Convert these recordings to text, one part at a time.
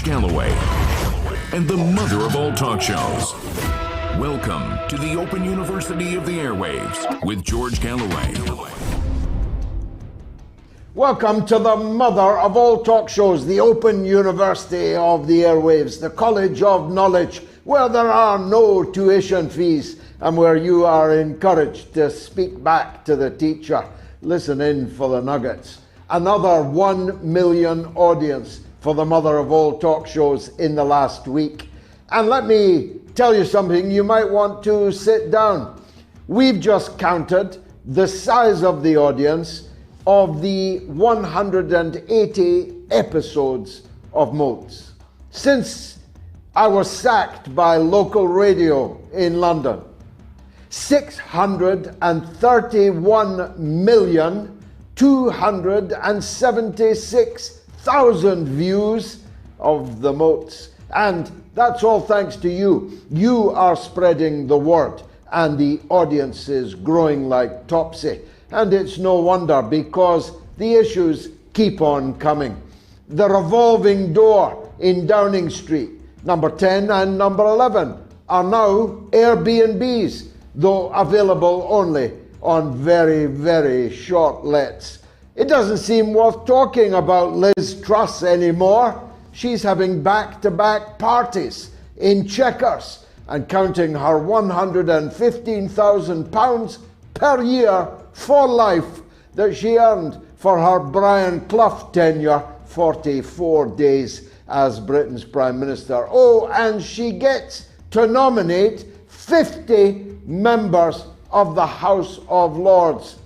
George Galloway and the mother of all talk shows. Welcome to the Open University of the Airwaves with George Galloway. Welcome to the mother of all talk shows, the Open University of the Airwaves, the College of Knowledge, where there are no tuition fees and where you are encouraged to speak back to the teacher. Listen in for the nuggets. Another 1 million audience for the mother of all talk shows in the last week. And let me tell you something, you might want to sit down. We've just counted the size of the audience of the 180 episodes of MOATS. Since I was sacked by local radio in London, 631,276,000 views of the MOATS. And that's all thanks to you. You are spreading the word and the audience is growing like topsy. And it's no wonder, because the issues keep on coming. The revolving door in Downing Street, number 10 and number 11, are now Airbnbs, though available only on very, very short lets. It doesn't seem worth talking about Liz Truss anymore. She's having back-to-back parties in Chequers and counting her £115,000 per year for life that she earned for her Brian Clough tenure, 44 days as Britain's Prime Minister. Oh, and she gets to nominate 50 members of the House of Lords.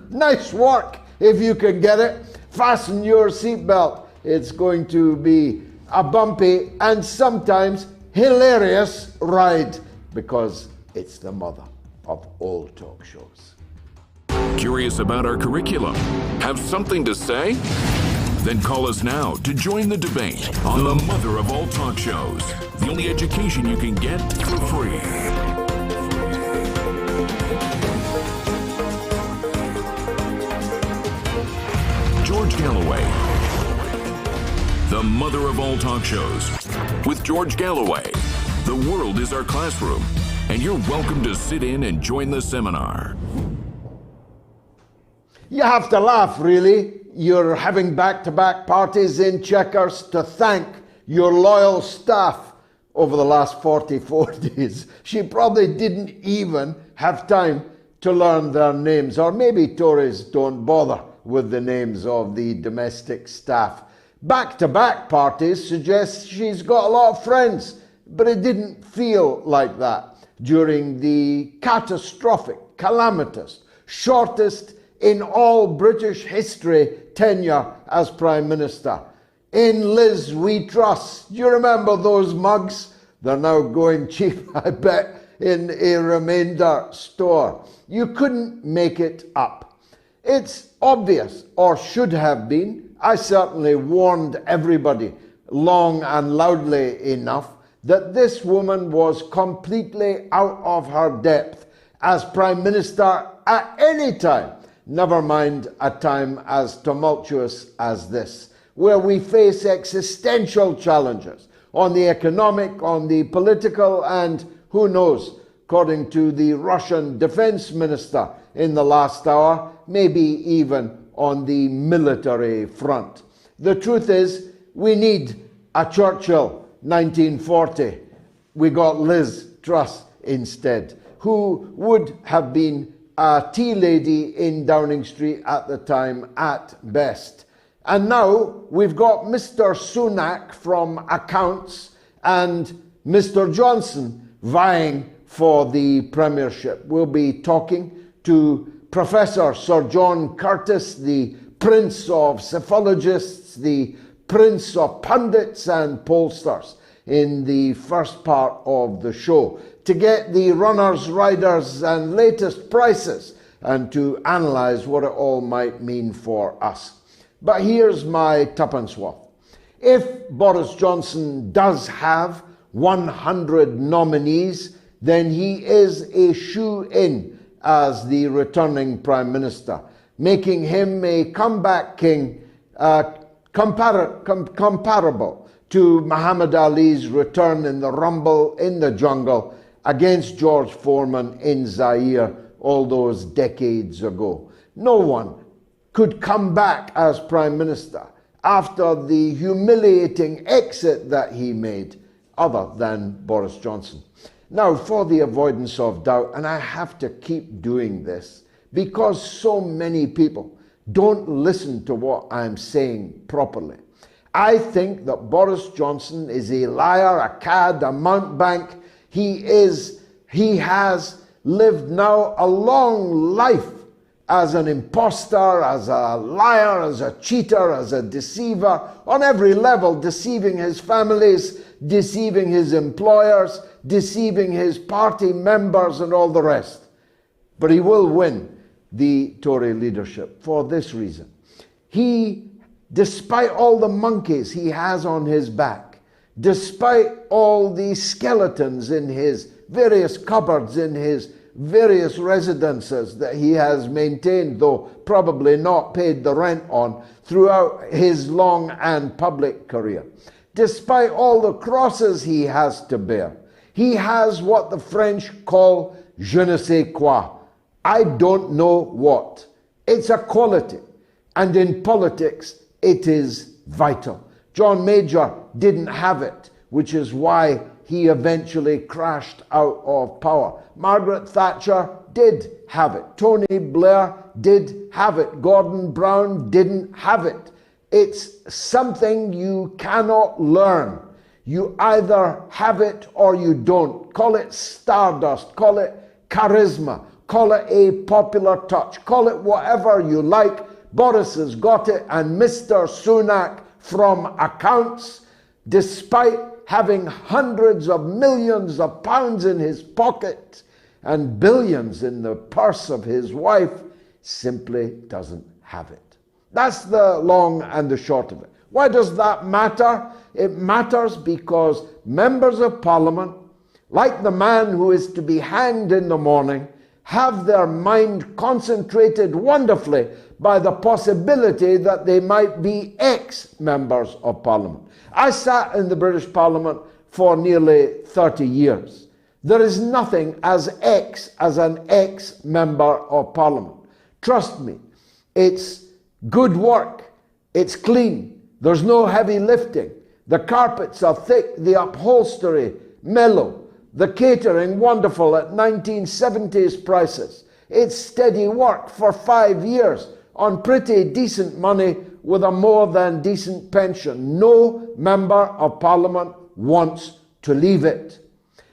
Nice work if you can get it. Fasten your seatbelt. It's going to be a bumpy and sometimes hilarious ride, because it's the mother of all talk shows. Curious about our curriculum? Have something to say? Then call us now to join the debate on the mother of all talk shows. The only education you can get for free. George Galloway, the mother of all talk shows. With George Galloway, the world is our classroom, and you're welcome to sit in and join the seminar. You have to laugh, really. You're having back-to-back parties in Chequers to thank your loyal staff over the last 44 days. She probably didn't even have time to learn their names, or maybe Tories don't bother with the names of the domestic staff. Back-to-back parties suggests she's got a lot of friends, but it didn't feel like that during the catastrophic, calamitous, shortest in all British history tenure as Prime Minister. In Liz we trust. Do you remember those mugs? They're now going cheap, I bet, in a remainder store. You couldn't make it up. It's obvious, or should have been. I certainly warned everybody long and loudly enough that this woman was completely out of her depth as Prime Minister at any time. Never mind a time as tumultuous as this, where we face existential challenges on the economic, on the political, and who knows, according to the Russian defense minister in the last hour, maybe even on the military front. The truth is, we need a Churchill 1940. We got Liz Truss instead, who would have been a tea lady in Downing Street at the time at best. And now we've got Mr. Sunak from Accounts and Mr. Johnson vying for the premiership. We'll be talking to Professor Sir John Curtice, the prince of psephologists, the prince of pundits and pollsters, in the first part of the show, to get the runners, riders and latest prices and to analyse what it all might mean for us. But here's my tuppence worth. If Boris Johnson does have 100 nominees, then he is a shoe-in as the returning Prime Minister, making him a comeback king comparable to Muhammad Ali's return in the rumble in the jungle against George Foreman in Zaire all those decades ago. No one could come back as Prime Minister after the humiliating exit that he made, other than Boris Johnson. Now, for the avoidance of doubt, and I have to keep doing this because so many people don't listen to what I'm saying properly. I think that Boris Johnson is a liar, a cad, a mountebank. He has lived now a long life as an imposter, as a liar, as a cheater, as a deceiver, on every level, deceiving his families, deceiving his employers, deceiving his party members and all the rest. But he will win the Tory leadership for this reason. He, despite all the monkeys he has on his back, despite all the skeletons in his various cupboards, in his various residences that he has maintained, though probably not paid the rent on, throughout his long and public career, despite all the crosses he has to bear, he has what the French call je ne sais quoi. I don't know what. It's a quality, and in politics it is vital. John Major didn't have it, which is why he eventually crashed out of power. Margaret Thatcher did have it. Tony Blair did have it. Gordon Brown didn't have it. It's something you cannot learn. You either have it or you don't. Call it stardust, call it charisma, call it a popular touch, call it whatever you like. Boris has got it, and Mr. Sunak, from accounts, despite having hundreds of millions of pounds in his pocket and billions in the purse of his wife, simply doesn't have it. That's the long and the short of it. Why does that matter? It matters because members of Parliament, like the man who is to be hanged in the morning, have their mind concentrated wonderfully by the possibility that they might be ex-members of Parliament. I sat in the British Parliament for nearly 30 years. There is nothing as an ex-member of Parliament. Trust me, it's good work, it's clean, there's no heavy lifting, the carpets are thick, the upholstery mellow, the catering wonderful at 1970s prices. It's steady work for 5 years on pretty decent money with a more than decent pension. No member of Parliament wants to leave it.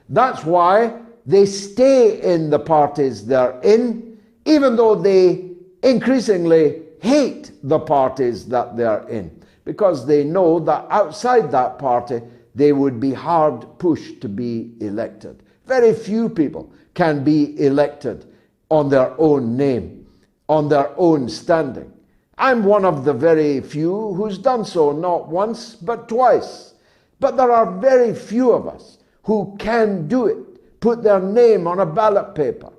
That's why they stay in the parties they're in, even though they increasingly hate the parties that they're in, because they know that outside that party they would be hard pushed to be elected. Very few people can be elected on their own name, on their own standing. I'm one of the very few who's done so, not once, but twice. But there are very few of us who can do it, put their name on a ballot paper.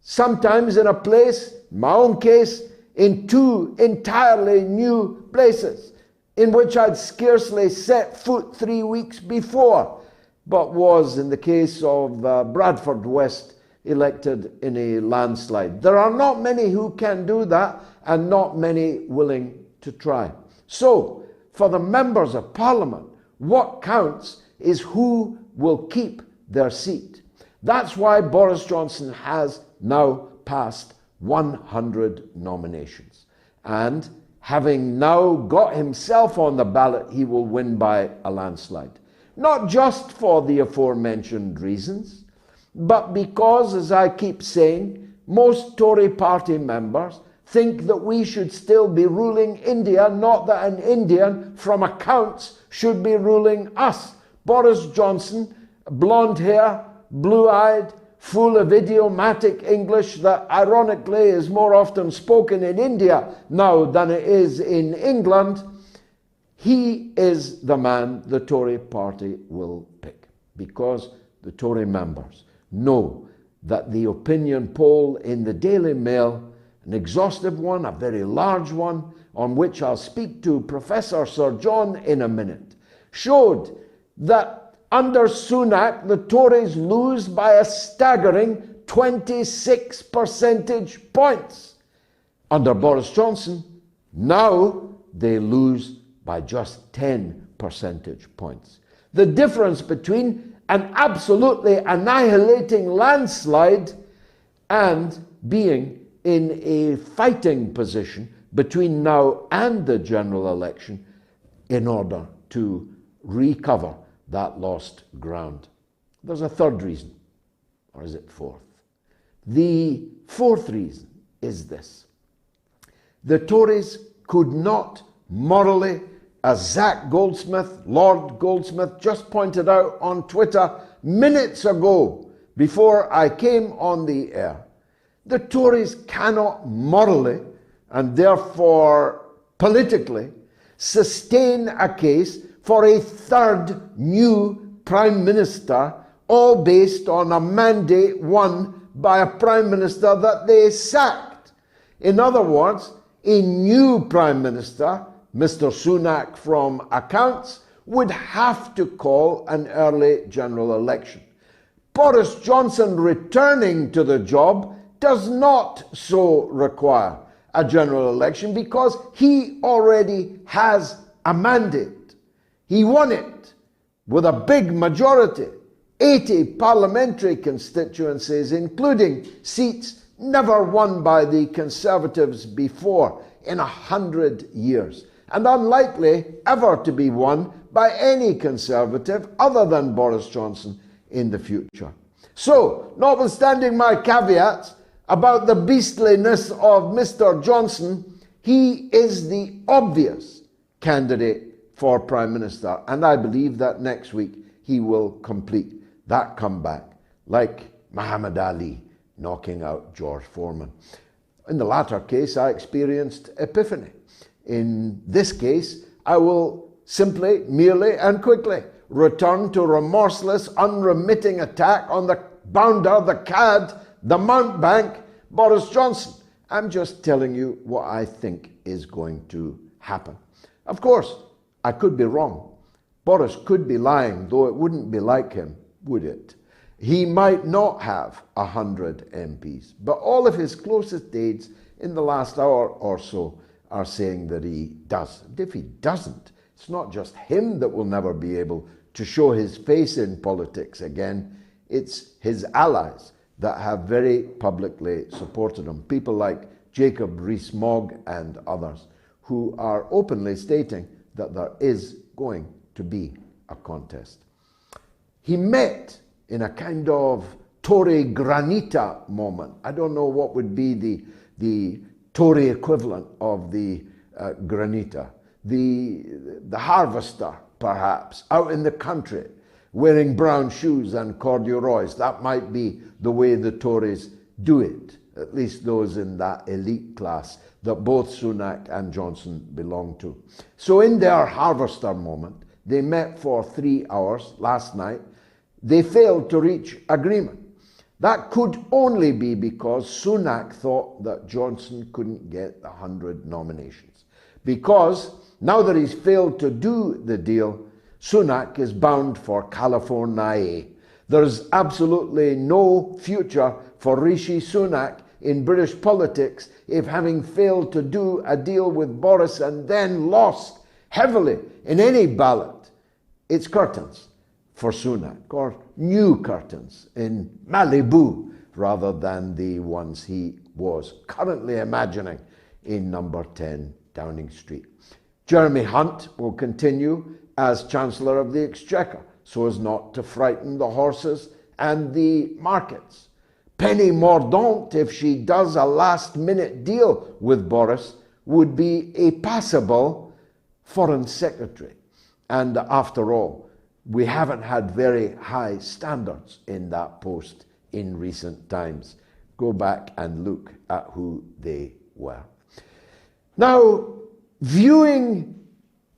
Sometimes in a place, in my own case, in two entirely new places, in which I'd scarcely set foot 3 weeks before, but was, in the case of Bradford West, elected in a landslide. There are not many who can do that, and not many willing to try. So, for the members of Parliament, what counts is who will keep their seat. That's why Boris Johnson has now passed 100 nominations. And having now got himself on the ballot, he will win by a landslide. Not just for the aforementioned reasons, but because, as I keep saying, most Tory party members think that we should still be ruling India, not that an Indian from accounts should be ruling us. Boris Johnson, blonde hair, blue-eyed, full of idiomatic English that ironically is more often spoken in India now than it is in England, he is the man the Tory party will pick, because the Tory members know that the opinion poll in the Daily Mail, an exhaustive one, a very large one, on which I'll speak to Professor Sir John in a minute, showed that under Sunak, the Tories lose by a staggering 26 percentage points. Under Boris Johnson, now they lose by just 10 percentage points. The difference between an absolutely annihilating landslide and being in a fighting position between now and the general election in order to recover that lost ground. There's a third reason, or is it fourth? The fourth reason is this. The Tories could not morally, as Zach Goldsmith, Lord Goldsmith, just pointed out on Twitter minutes ago before I came on the air, the Tories cannot morally and therefore politically sustain a case for a third new Prime Minister, all based on a mandate won by a Prime Minister that they sacked. In other words, a new Prime Minister, Mr. Sunak from accounts, would have to call an early general election. Boris Johnson returning to the job does not so require a general election because he already has a mandate. He won it with a big majority, 80 parliamentary constituencies, including seats never won by the Conservatives before in 100 years, and unlikely ever to be won by any Conservative other than Boris Johnson in the future. So, notwithstanding my caveats about the beastliness of Mr. Johnson, he is the obvious candidate for Prime Minister, and I believe that next week he will complete that comeback, like Muhammad Ali knocking out George Foreman. In the latter case, I experienced epiphany. In this case, I will simply, merely, and quickly return to remorseless, unremitting attack on the bounder, the cad, the mountebank, Boris Johnson. I'm just telling you what I think is going to happen. Of course, I could be wrong. Boris could be lying, though it wouldn't be like him, would it? He might not have 100 MPs, but all of his closest aides in the last hour or so are saying that he does. And if he doesn't, it's not just him that will never be able to show his face in politics again. It's his allies that have very publicly supported him. People like Jacob Rees-Mogg and others who are openly stating that there is going to be a contest. He met in a kind of Tory granita moment. I don't know what would be the Tory equivalent of the granita. The harvester, perhaps, out in the country, wearing brown shoes and corduroys. That might be the way the Tories do it, at least those in that elite class that both Sunak and Johnson belong to. So in their harvester moment, they met for 3 hours last night. They failed to reach agreement. That could only be because Sunak thought that Johnson couldn't get the 100 nominations. Because now that he's failed to do the deal, Sunak is bound for California. There's absolutely no future for Rishi Sunak in British politics if, having failed to do a deal with Boris and then lost heavily in any ballot, it's curtains for Sunak, or new curtains in Malibu rather than the ones he was currently imagining in number 10 Downing Street. Jeremy Hunt will continue as Chancellor of the Exchequer so as not to frighten the horses and the markets. Penny Mordaunt, if she does a last-minute deal with Boris, would be a passable Foreign Secretary. And after all, we haven't had very high standards in that post in recent times. Go back and look at who they were. Now, viewing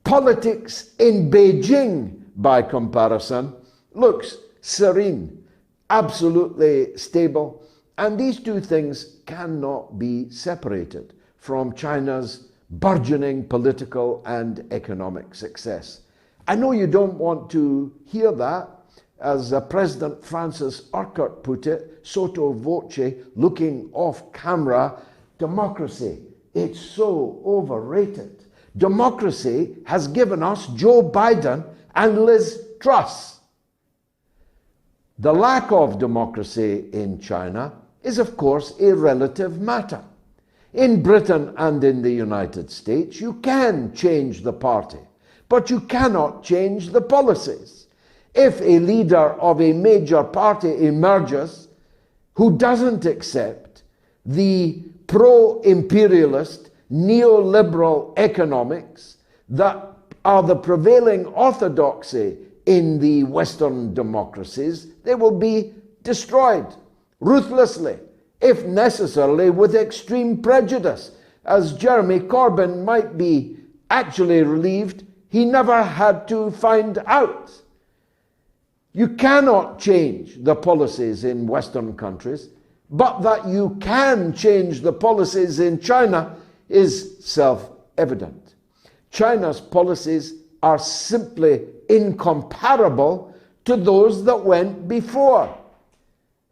politics in Beijing, by comparison, looks serene, absolutely stable, and these two things cannot be separated from China's burgeoning political and economic success. I know you don't want to hear that. As President Francis Urquhart put it, sotto voce, looking off camera, democracy, it's so overrated. Democracy has given us Joe Biden and Liz Truss. The lack of democracy in China is, of course, a relative matter. In Britain and in the United States, you can change the party, but you cannot change the policies. If a leader of a major party emerges who doesn't accept the pro-imperialist, neoliberal economics that are the prevailing orthodoxy in the Western democracies, they will be destroyed ruthlessly, if necessarily with extreme prejudice. As Jeremy Corbyn might be actually relieved he never had to find out. You cannot change the policies in Western countries, but that you can change the policies in China is self-evident. China's policies are simply incomparable to those that went before.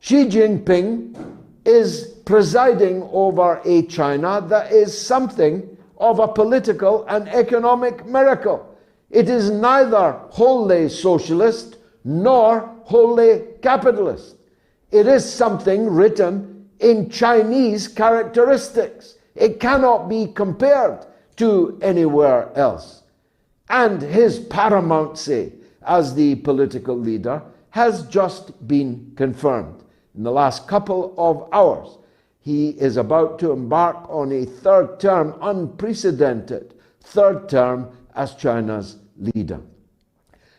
Xi Jinping is presiding over a China that is something of a political and economic miracle. It is neither wholly socialist nor wholly capitalist. It is something written in Chinese characteristics. It cannot be compared to anywhere else. And his paramountcy as the political leader has just been confirmed. In the last couple of hours, he is about to embark on a third term, unprecedented third term as China's leader.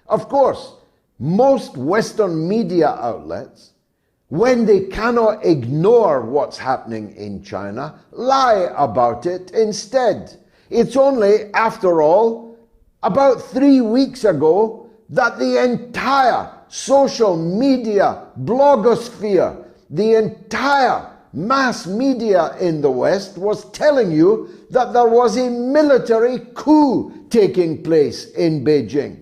Of course, most Western media outlets, when they cannot ignore what's happening in China, lie about it instead. It's only, after all, about 3 weeks ago that the entire social media blogosphere, the entire mass media in the West was telling you that there was a military coup taking place in Beijing.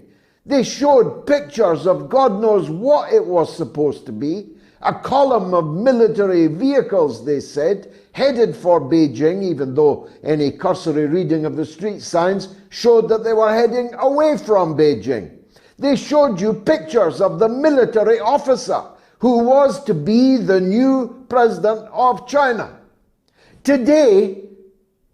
They showed pictures of God knows what it was supposed to be, a column of military vehicles, they said, headed for Beijing, even though any cursory reading of the street signs showed that they were heading away from Beijing. They showed you pictures of the military officer who was to be the new president of China. Today,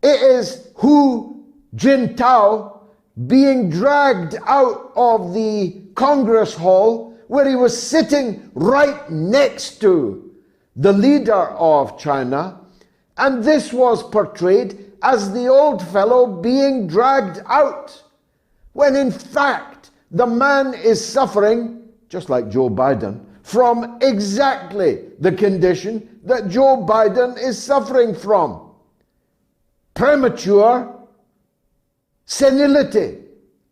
it is Hu Jintao being dragged out of the Congress Hall where he was sitting right next to the leader of China, and this was portrayed as the old fellow being dragged out, when in fact the man is suffering, just like Joe Biden, from exactly the condition that Joe Biden is suffering from. Premature senility,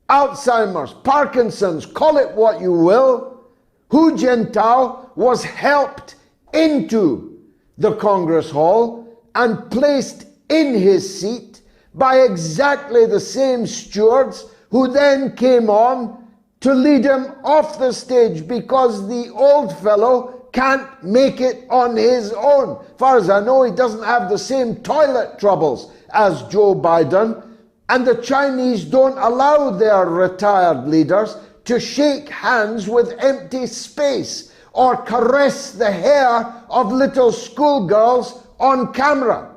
Alzheimer's, Parkinson's, call it what you will. Hu Jintao was helped into the Congress Hall and placed in his seat by exactly the same stewards who then came on to lead him off the stage because the old fellow can't make it on his own. As far as I know, he doesn't have the same toilet troubles as Joe Biden, and the Chinese don't allow their retired leaders to shake hands with empty space or caress the hair of little schoolgirls on camera.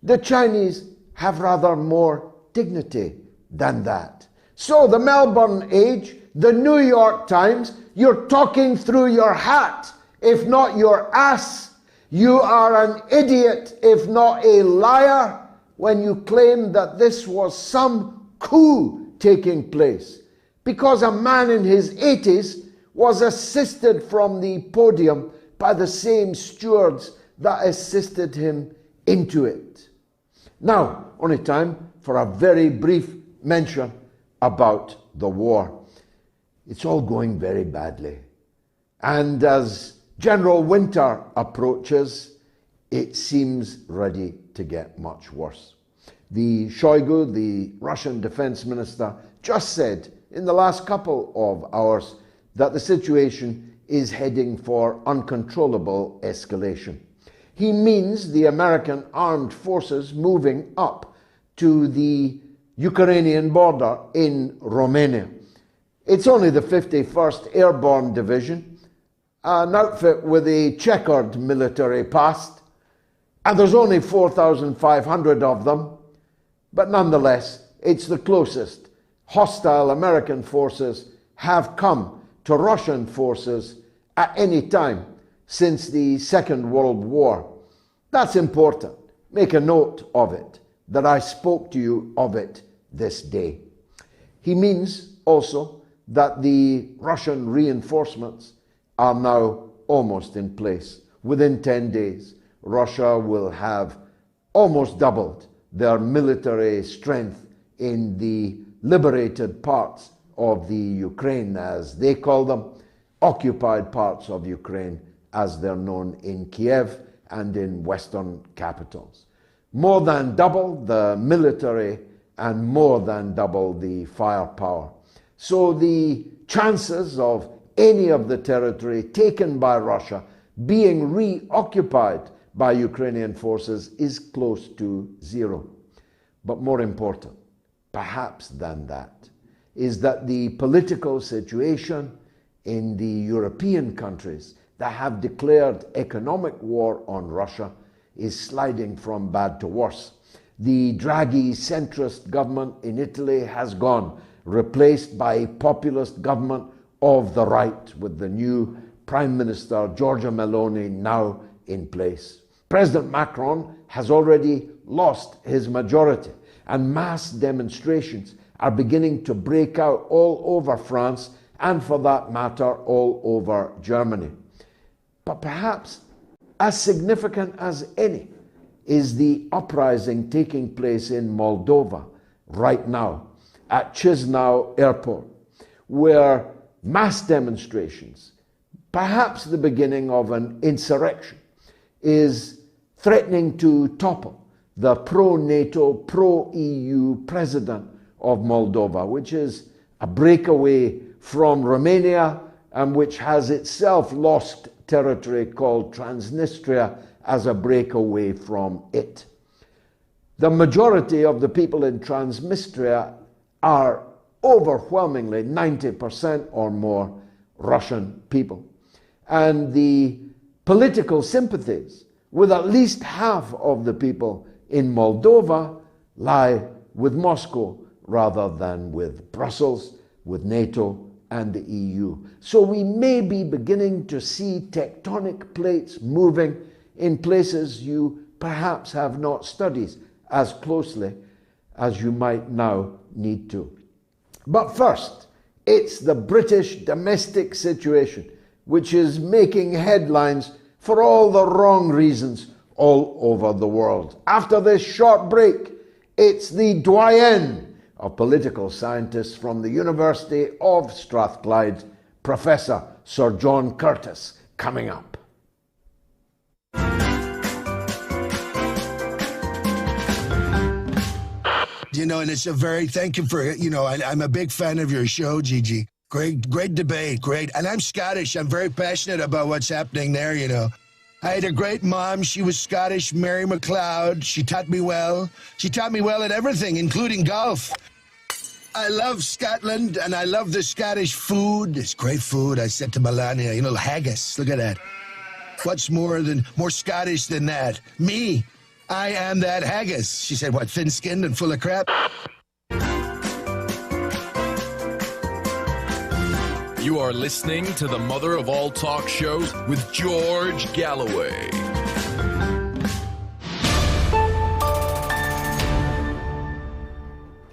The Chinese have rather more dignity than that. So the Melbourne Age, the New York Times, you're talking through your hat, if not your ass. You are an idiot, if not a liar, when you claim that this was some coup taking place, because a man in his 80s was assisted from the podium by the same stewards that assisted him into it. Now, only time for a very brief mention about the war. It's all going very badly. And as General Winter approaches, it seems ready to get much worse. The Shoigu, the Russian defense minister, just said in the last couple of hours that the situation is heading for uncontrollable escalation. He means the American armed forces moving up to the Ukrainian border in Romania. It's only the 51st Airborne Division, an outfit with a checkered military past, and there's only 4,500 of them, but nonetheless, it's the closest hostile American forces have come to Russian forces at any time since the Second World War. That's important. Make a note of it, that I spoke to you of it this day. He means also that the Russian reinforcements are now almost in place. Within 10 days, Russia will have almost doubled their military strength in the liberated parts of the Ukraine, as they call them, occupied parts of Ukraine, as they're known in Kiev and in Western capitals. More than double the military and more than double the firepower. So the chances of any of the territory taken by Russia being reoccupied by Ukrainian forces is close to zero. But more important, perhaps than that, is that the political situation in the European countries that have declared economic war on Russia is sliding from bad to worse. The Draghi centrist government in Italy has gone, replaced by a populist government of the right, with the new Prime Minister Giorgia Meloni now in place. President Macron has already lost his majority, and mass demonstrations are beginning to break out all over France, and for that matter, all over Germany. But perhaps as significant as any is the uprising taking place in Moldova right now at Chisinau Airport, where mass demonstrations, perhaps the beginning of an insurrection, is threatening to topple the pro-NATO, pro-EU president of Moldova, which is a breakaway from Romania and which has itself lost territory called Transnistria as a breakaway from it. The majority of the people in Transnistria are overwhelmingly 90% or more Russian people. And the political sympathies with at least half of the people in Moldova lie with Moscow rather than with Brussels, with NATO and the EU. So we may be beginning to see tectonic plates moving in places you perhaps have not studied as closely as you might now need to. But first, it's the British domestic situation, which is making headlines for all the wrong reasons all over the world. After this short break, it's the doyen of political scientists from the University of Strathclyde, Professor Sir John Curtice, coming up. You know, and it's a very, thank you for, you know, I'm a big fan of your show, Gigi. Great debate, great. And I'm Scottish. I'm very passionate about what's happening there, you know. I had a great mom. She was Scottish, Mary MacLeod. She taught me well. She taught me well at everything, including golf. I love Scotland, and I love the Scottish food. It's great food. I said to Melania, you know, haggis. Look at that. What's more Scottish than that? Me. I am that haggis. She said, what, thin-skinned and full of crap? You are listening to the mother of all talk shows with George Galloway.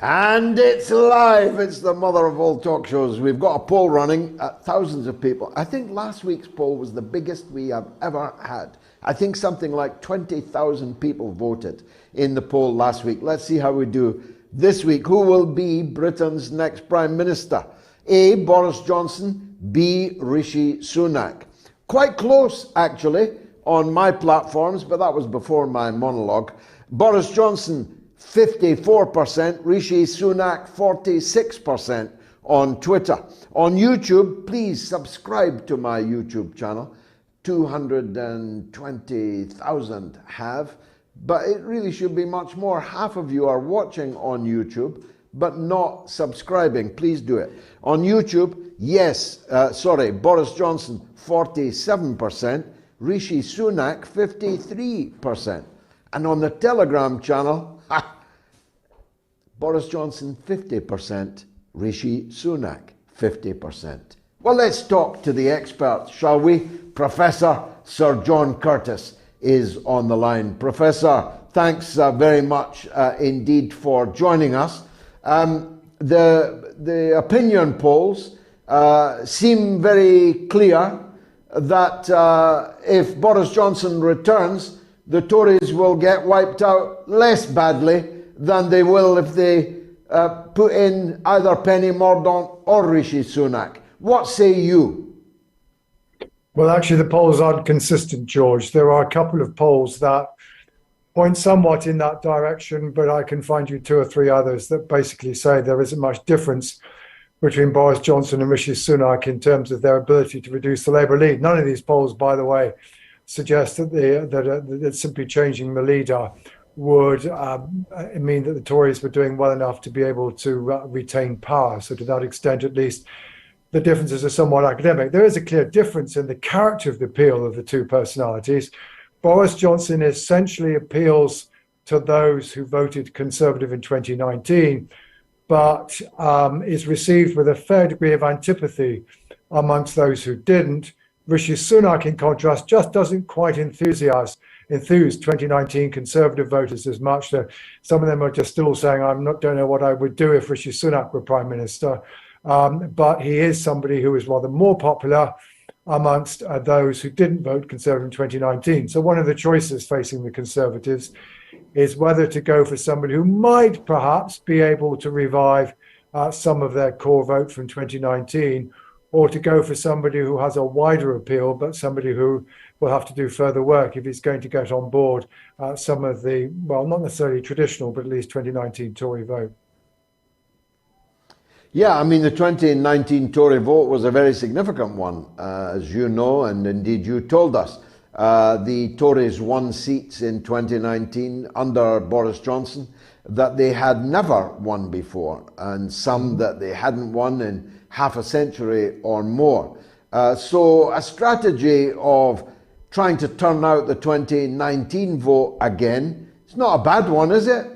And it's live. It's the mother of all talk shows. We've got a poll running at thousands of people. I think last week's poll was the biggest we have ever had. I think something like 20,000 people voted in the poll last week. Let's see how we do this week. Who will be Britain's next Prime Minister? A, Boris Johnson. B, Rishi Sunak. Quite close, actually, on my platforms, but that was before my monologue. Boris Johnson, 54%. Rishi Sunak, 46%. on Twitter. On YouTube, please subscribe to my YouTube channel. 220,000 have, but it really should be much more. Half of you are watching on YouTube, but not subscribing. Please do it. On YouTube, Boris Johnson, 47%, Rishi Sunak, 53%. And on the Telegram channel, Boris Johnson, 50%, Rishi Sunak, 50%. Well, let's talk to the experts, shall we? Professor Sir John Curtice is on the line. Professor, thanks very much indeed for joining us. The opinion polls seem very clear that if Boris Johnson returns, the Tories will get wiped out less badly than they will if they put in either Penny Mordaunt or Rishi Sunak. What say you? Well, actually, the polls aren't consistent, George. There are a couple of polls that point somewhat in that direction, but I can find you two or three others that basically say there isn't much difference between Boris Johnson and Rishi Sunak in terms of their ability to reduce the Labour lead. None of these polls, by the way, suggest that simply changing the leader would mean that the Tories were doing well enough to be able to retain power. So to that extent, at least, the differences are somewhat academic. There is a clear difference in the character of the appeal of the two personalities. Boris Johnson essentially appeals to those who voted Conservative in 2019, but is received with a fair degree of antipathy amongst those who didn't. Rishi Sunak, in contrast, just doesn't quite enthuse 2019 Conservative voters as much. Some of them are just still saying, don't know what I would do if Rishi Sunak were Prime Minister. But he is somebody who is rather more popular amongst those who didn't vote Conservative in 2019. So one of the choices facing the Conservatives is whether to go for somebody who might perhaps be able to revive some of their core vote from 2019, or to go for somebody who has a wider appeal, but somebody who will have to do further work if he's going to get on board some of the, well, not necessarily traditional, but at least 2019 Tory vote. Yeah, I mean, the 2019 Tory vote was a very significant one, as you know, and indeed you told us. The Tories won seats in 2019 under Boris Johnson that they had never won before, and some that they hadn't won in half a century or more. So a strategy of trying to turn out the 2019 vote again, it's not a bad one, is it?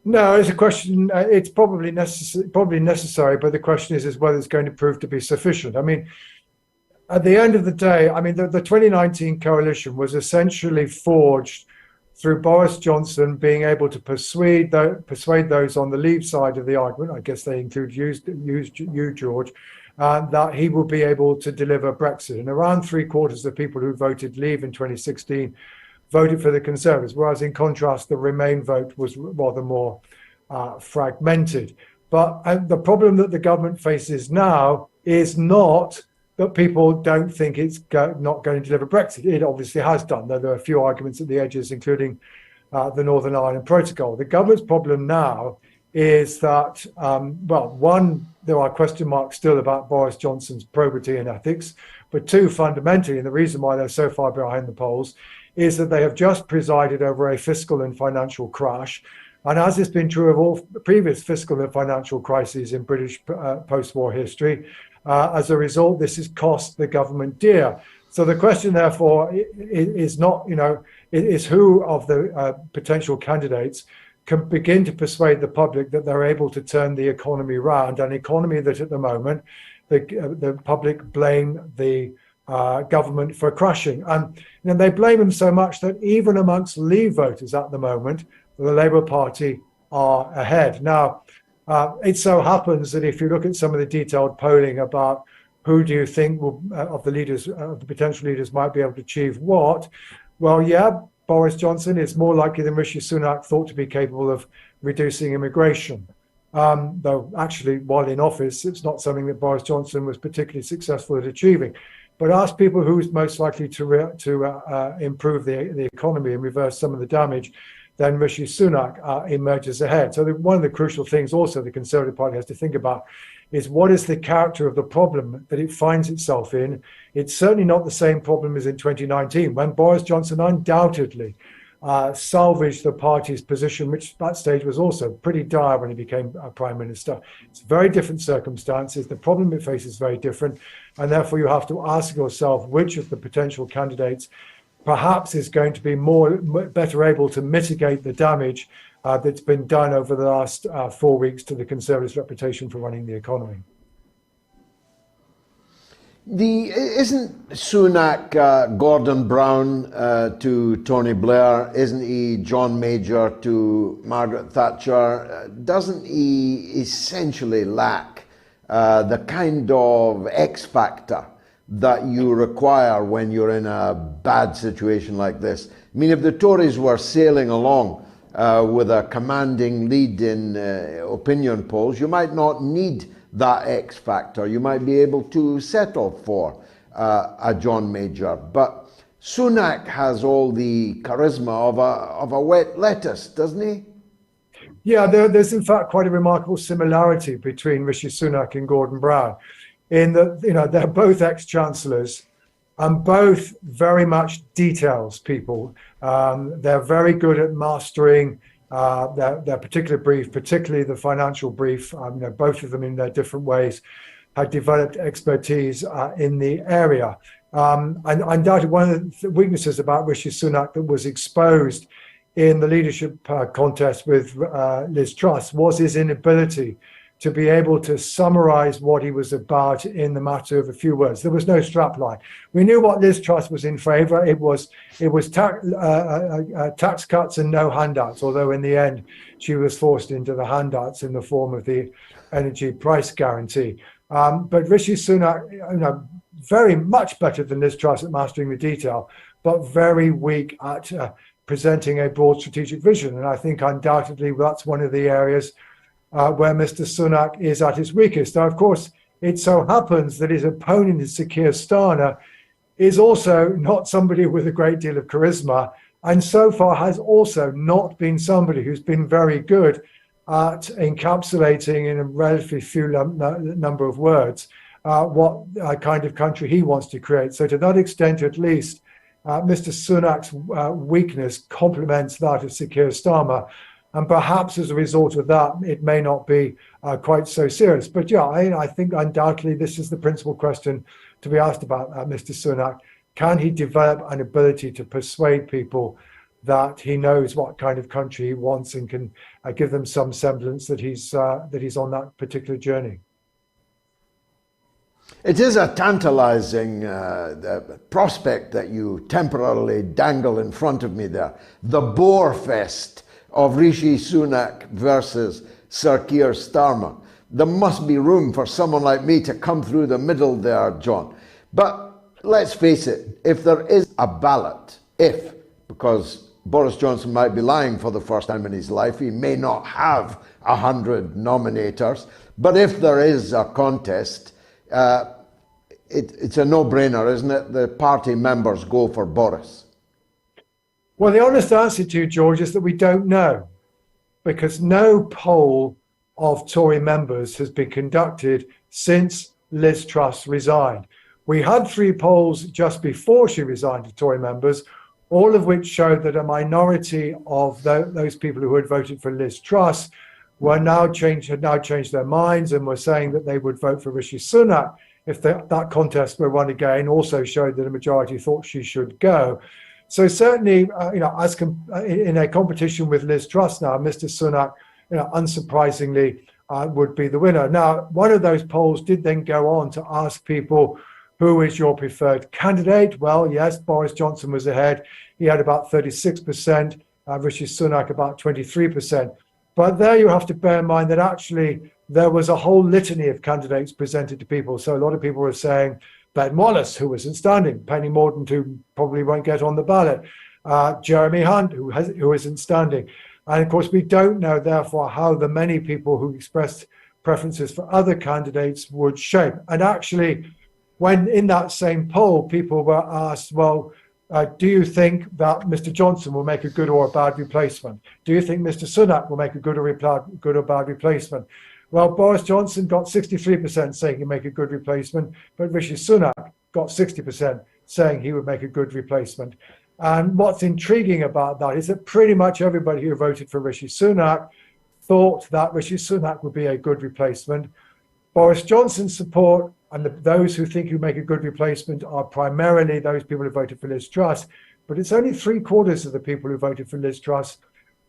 No, it's a question. It's probably necessary, but the question is whether it's going to prove to be sufficient. I mean, at the end of the day, I mean, the 2019 coalition was essentially forged through Boris Johnson being able to persuade those on the Leave side of the argument. I guess they include you, George, that he will be able to deliver Brexit. And around 3/4 of the people who voted Leave in 2016 voted for the Conservatives, whereas in contrast, the Remain vote was rather more fragmented. But the problem that the government faces now is not that people don't think it's not going to deliver Brexit. It obviously has done, though there are a few arguments at the edges, including the Northern Ireland Protocol. The government's problem now is that, one, there are question marks still about Boris Johnson's probity and ethics, but two, fundamentally, and the reason why they're so far behind the polls, is that they have just presided over a fiscal and financial crash. And as has been true of all previous fiscal and financial crises in British post-war history, as a result, this has cost the government dear. So the question, therefore, is not, is who of the potential candidates can begin to persuade the public that they're able to turn the economy round, an economy that at the moment the public blame the government for crashing. And they blame them so much that even amongst Leave voters at the moment, the Labour Party are ahead. Now, it so happens that if you look at some of the detailed polling about who do you think of the potential leaders might be able to achieve what, well, yeah, Boris Johnson is more likely than Rishi Sunak thought to be capable of reducing immigration. Though actually, while in office, it's not something that Boris Johnson was particularly successful at achieving. But ask people who's most likely to improve the economy and reverse some of the damage. then Rishi Sunak emerges ahead. So one of the crucial things also the Conservative Party has to think about is what is the character of the problem that it finds itself in. It's certainly not the same problem as in 2019, when Boris Johnson undoubtedly salvaged the party's position, which at that stage was also pretty dire when he became prime minister. It's very different circumstances. The problem it faces is very different. And therefore, you have to ask yourself which of the potential candidates perhaps is going to be better able to mitigate the damage that's been done over the last 4 weeks to the Conservatives' reputation for running the economy. Isn't Sunak Gordon Brown to Tony Blair? Isn't he John Major to Margaret Thatcher? Doesn't he essentially lack the kind of X factor that you require when you're in a bad situation like this? I mean, if the Tories were sailing along with a commanding lead in opinion polls, you might not need that X factor. You might be able to settle for a John Major. But Sunak has all the charisma of a wet lettuce, doesn't he? Yeah, there's in fact quite a remarkable similarity between Rishi Sunak and Gordon Brown, in that they're both ex-chancellors and both very much details people. They're very good at mastering their particular brief, particularly the financial brief. Both of them in their different ways had developed expertise in the area. And undoubtedly, one of the weaknesses about Rishi Sunak that was exposed in the leadership contest with Liz Truss was his inability to be able to summarize what he was about in the matter of a few words. There was no strapline. We knew what Liz Truss was in favor. It was tax cuts and no handouts, although in the end she was forced into the handouts in the form of the energy price guarantee. But Rishi Sunak, very much better than Liz Truss at mastering the detail, but very weak at presenting a broad strategic vision. And I think undoubtedly that's one of the areas where Mr. Sunak is at his weakest. Now, of course, it so happens that his opponent, Sir Keir Starmer, is also not somebody with a great deal of charisma, and so far has also not been somebody who's been very good at encapsulating in a relatively few number of words what kind of country he wants to create. So to that extent, at least, Mr. Sunak's weakness complements that of Sir Keir Starmer. And perhaps as a result of that, it may not be quite so serious. But yeah, I think undoubtedly this is the principal question to be asked about Mr. Sunak. Can he develop an ability to persuade people that he knows what kind of country he wants and can give them some semblance that he's on that particular journey? It is a tantalizing prospect that you temporarily dangle in front of me there. The bore fest of Rishi Sunak versus Sir Keir Starmer. There must be room for someone like me to come through the middle there, John. But let's face it, if there is a ballot, because Boris Johnson might be lying for the first time in his life, he may not have 100 nominators, but if there is a contest, it's a no-brainer, isn't it? The party members go for Boris. Well, the honest answer to you, George, is that we don't know, because no poll of Tory members has been conducted since Liz Truss resigned. We had 3 polls just before she resigned of Tory members, all of which showed that a minority of those people who had voted for Liz Truss had now changed their minds and were saying that they would vote for Rishi Sunak if that contest were run again. Also showed that a majority thought she should go. So certainly, as in a competition with Liz Truss now, Mr. Sunak, unsurprisingly, would be the winner. Now, one of those polls did then go on to ask people, who is your preferred candidate? Well, yes, Boris Johnson was ahead. He had about 36%, Rishi Sunak about 23%. But there you have to bear in mind that actually there was a whole litany of candidates presented to people. So a lot of people were saying, Ben Wallace, who wasn't standing, Penny Mordaunt, who probably won't get on the ballot, Jeremy Hunt, who isn't standing. And of course, we don't know, therefore, how the many people who expressed preferences for other candidates would shape. And actually, when in that same poll, people were asked, well, do you think that Mr. Johnson will make a good or a bad replacement? Do you think Mr. Sunak will make a good or bad replacement? Well, Boris Johnson got 63% saying he'd make a good replacement, but Rishi Sunak got 60% saying he would make a good replacement. And what's intriguing about that is that pretty much everybody who voted for Rishi Sunak thought that Rishi Sunak would be a good replacement. Boris Johnson's support and those who think he'll make a good replacement are primarily those people who voted for Liz Truss, but it's only 3/4 of the people who voted for Liz Truss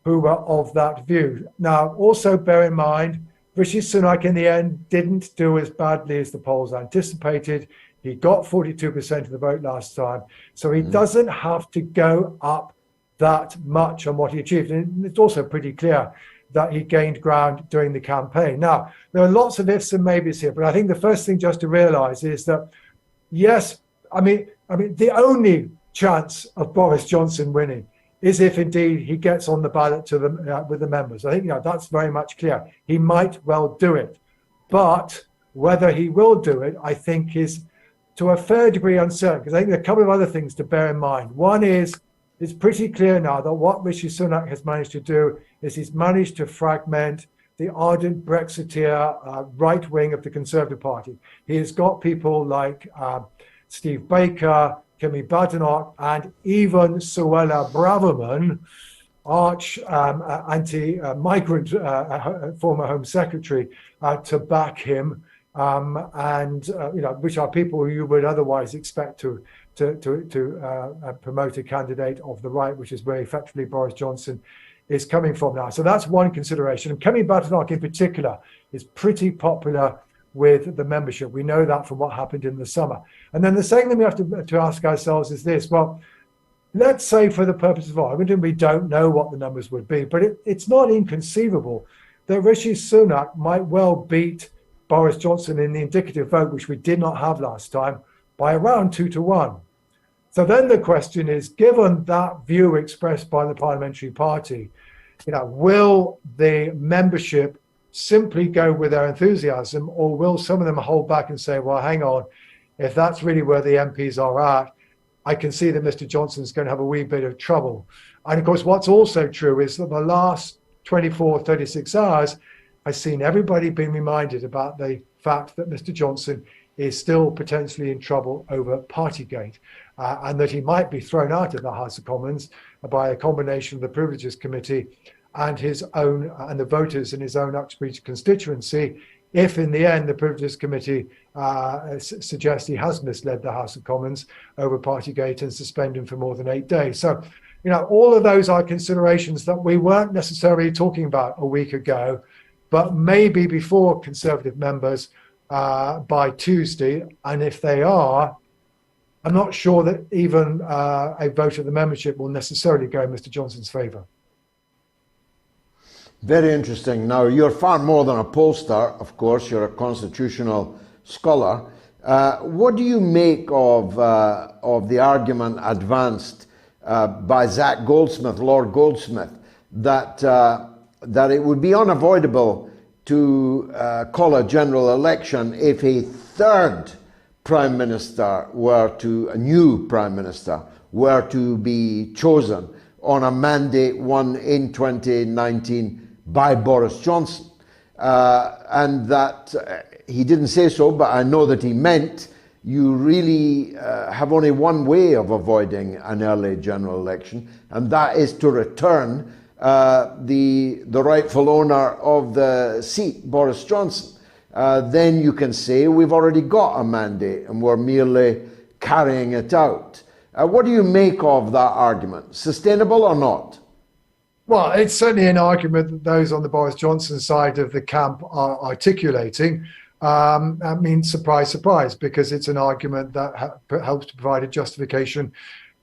who were of that view. Now, also bear in mind, Rishi Sunak in the end didn't do as badly as the polls anticipated. He got 42% of the vote last time, so he doesn't have to go up that much on what he achieved. And it's also pretty clear that he gained ground during the campaign. Now, there are lots of ifs and maybes here, but I think the first thing just to realize is that, yes, I mean, the only chance of Boris Johnson winning is if indeed he gets on the ballot to with the members. I think that's very much clear. He might well do it, but whether he will do it, I think, is to a fair degree uncertain, because I think there are a couple of other things to bear in mind. One is, it's pretty clear now that what Rishi Sunak has managed to do is he's managed to fragment the ardent Brexiteer right wing of the Conservative Party. He has got people like Steve Baker, Kemi Badenoch, and even Suella Braverman, arch anti-migrant former Home Secretary, to back him, which are people who you would otherwise expect to promote a candidate of the right, which is where effectively Boris Johnson is coming from now. So that's one consideration. And Kemi Badenoch in particular is pretty popular with the membership. We know that from what happened in the summer. And then the second thing we have to ask ourselves is this. Well, let's say for the purpose of argument, and we don't know what the numbers would be, but it's not inconceivable that Rishi Sunak might well beat Boris Johnson in the indicative vote, which we did not have last time, by around 2-1. So then the question is, given that view expressed by the parliamentary party, will the membership simply go with their enthusiasm, or will some of them hold back and say, well, hang on, if that's really where the MPs are at, I can see that Mr. Johnson's going to have a wee bit of trouble. And of course, what's also true is that the last 24, 36 hours has seen everybody being reminded about the fact that Mr. Johnson is still potentially in trouble over Partygate, and that he might be thrown out of the House of Commons by a combination of the Privileges Committee and his own and the voters in his own Uxbridge constituency, if in the end the Privileges Committee suggests he has misled the House of Commons over Partygate and suspend him for more than 8 days. So, all of those are considerations that we weren't necessarily talking about a week ago, but maybe before Conservative members by Tuesday. And if they are, I'm not sure that even a vote of the membership will necessarily go in Mr. Johnson's favour. Very interesting. Now, you're far more than a pollster, of course. You're a constitutional scholar. What do you make of the argument advanced by Zach Goldsmith, Lord Goldsmith, that it would be unavoidable to call a general election if a third prime minister a new prime minister were to be chosen on a mandate won in 2019 by Boris Johnson? And that he didn't say so, but I know that he meant you really have only one way of avoiding an early general election, and that is to return the rightful owner of the seat, Boris Johnson. Then you can say we've already got a mandate and we're merely carrying it out. What do you make of that argument? Sustainable or not? Well, it's certainly an argument that those on the Boris Johnson side of the camp are articulating. I mean, surprise, surprise, because it's an argument that helps to provide a justification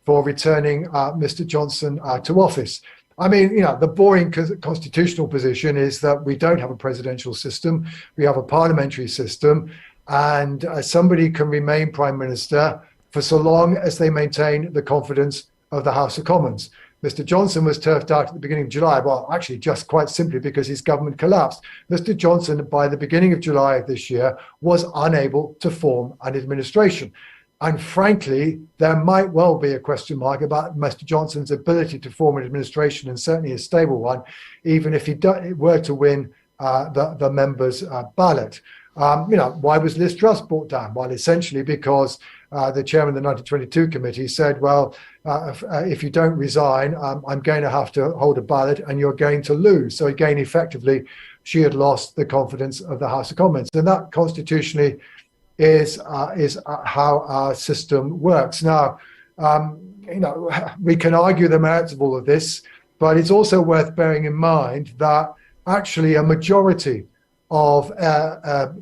for returning Mr. Johnson to office. I mean, the boring constitutional position is that we don't have a presidential system. We have a parliamentary system, and somebody can remain prime minister for so long as they maintain the confidence of the House of Commons. Mr. Johnson was turfed out at the beginning of July. Well, actually, just quite simply because his government collapsed. Mr. Johnson, by the beginning of July of this year, was unable to form an administration. And frankly, there might well be a question mark about Mr. Johnson's ability to form an administration, and certainly a stable one, even if he were to win the members' ballot. Why was Liz Truss brought down? Well, essentially because the chairman of the 1922 committee said, well, if you don't resign, I'm going to have to hold a ballot and you're going to lose. So again, effectively, she had lost the confidence of the House of Commons. And that constitutionally is how our system works. Now, we can argue the merits of all of this, but it's also worth bearing in mind that actually a majority of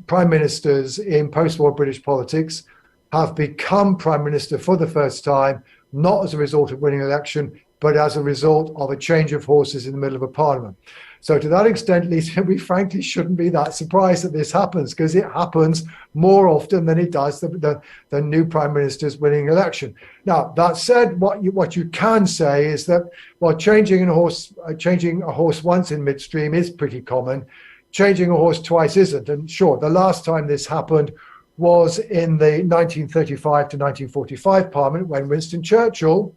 prime ministers in post-war British politics have become prime minister for the first time, not as a result of winning an election, but as a result of a change of horses in the middle of a parliament. So to that extent, at least, we frankly shouldn't be that surprised that this happens, because it happens more often than it does the new prime ministers winning an election. Now, that said, what you can say is that, while changing a horse once in midstream is pretty common, changing a horse twice isn't. And sure, the last time this happened was in the 1935 to 1945 Parliament, when Winston Churchill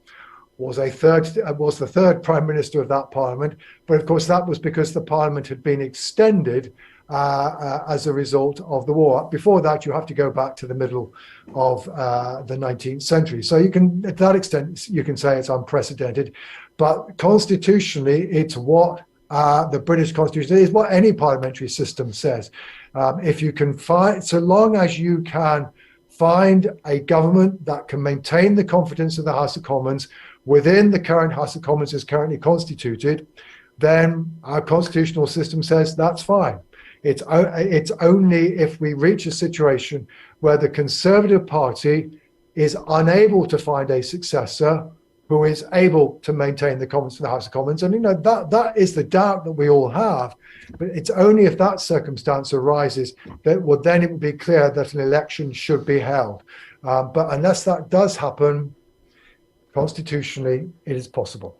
was the third prime minister of that parliament. But of course, that was because the parliament had been extended as a result of the war. Before that, you have to go back to the middle of the 19th century. So you can, at that extent, you can say it's unprecedented. But constitutionally, it's what the British Constitution is, what any parliamentary system says. If you can find, so long as you can find a government that can maintain the confidence of the House of Commons within the current House of Commons as currently constituted, then our constitutional system says that's fine. It's only if we reach a situation where the Conservative Party is unable to find a successor who is able to maintain the confidence of the House of Commons. And that is the doubt that we all have. But it's only if that circumstance arises that it would be clear that an election should be held. But unless that does happen, constitutionally, it is possible.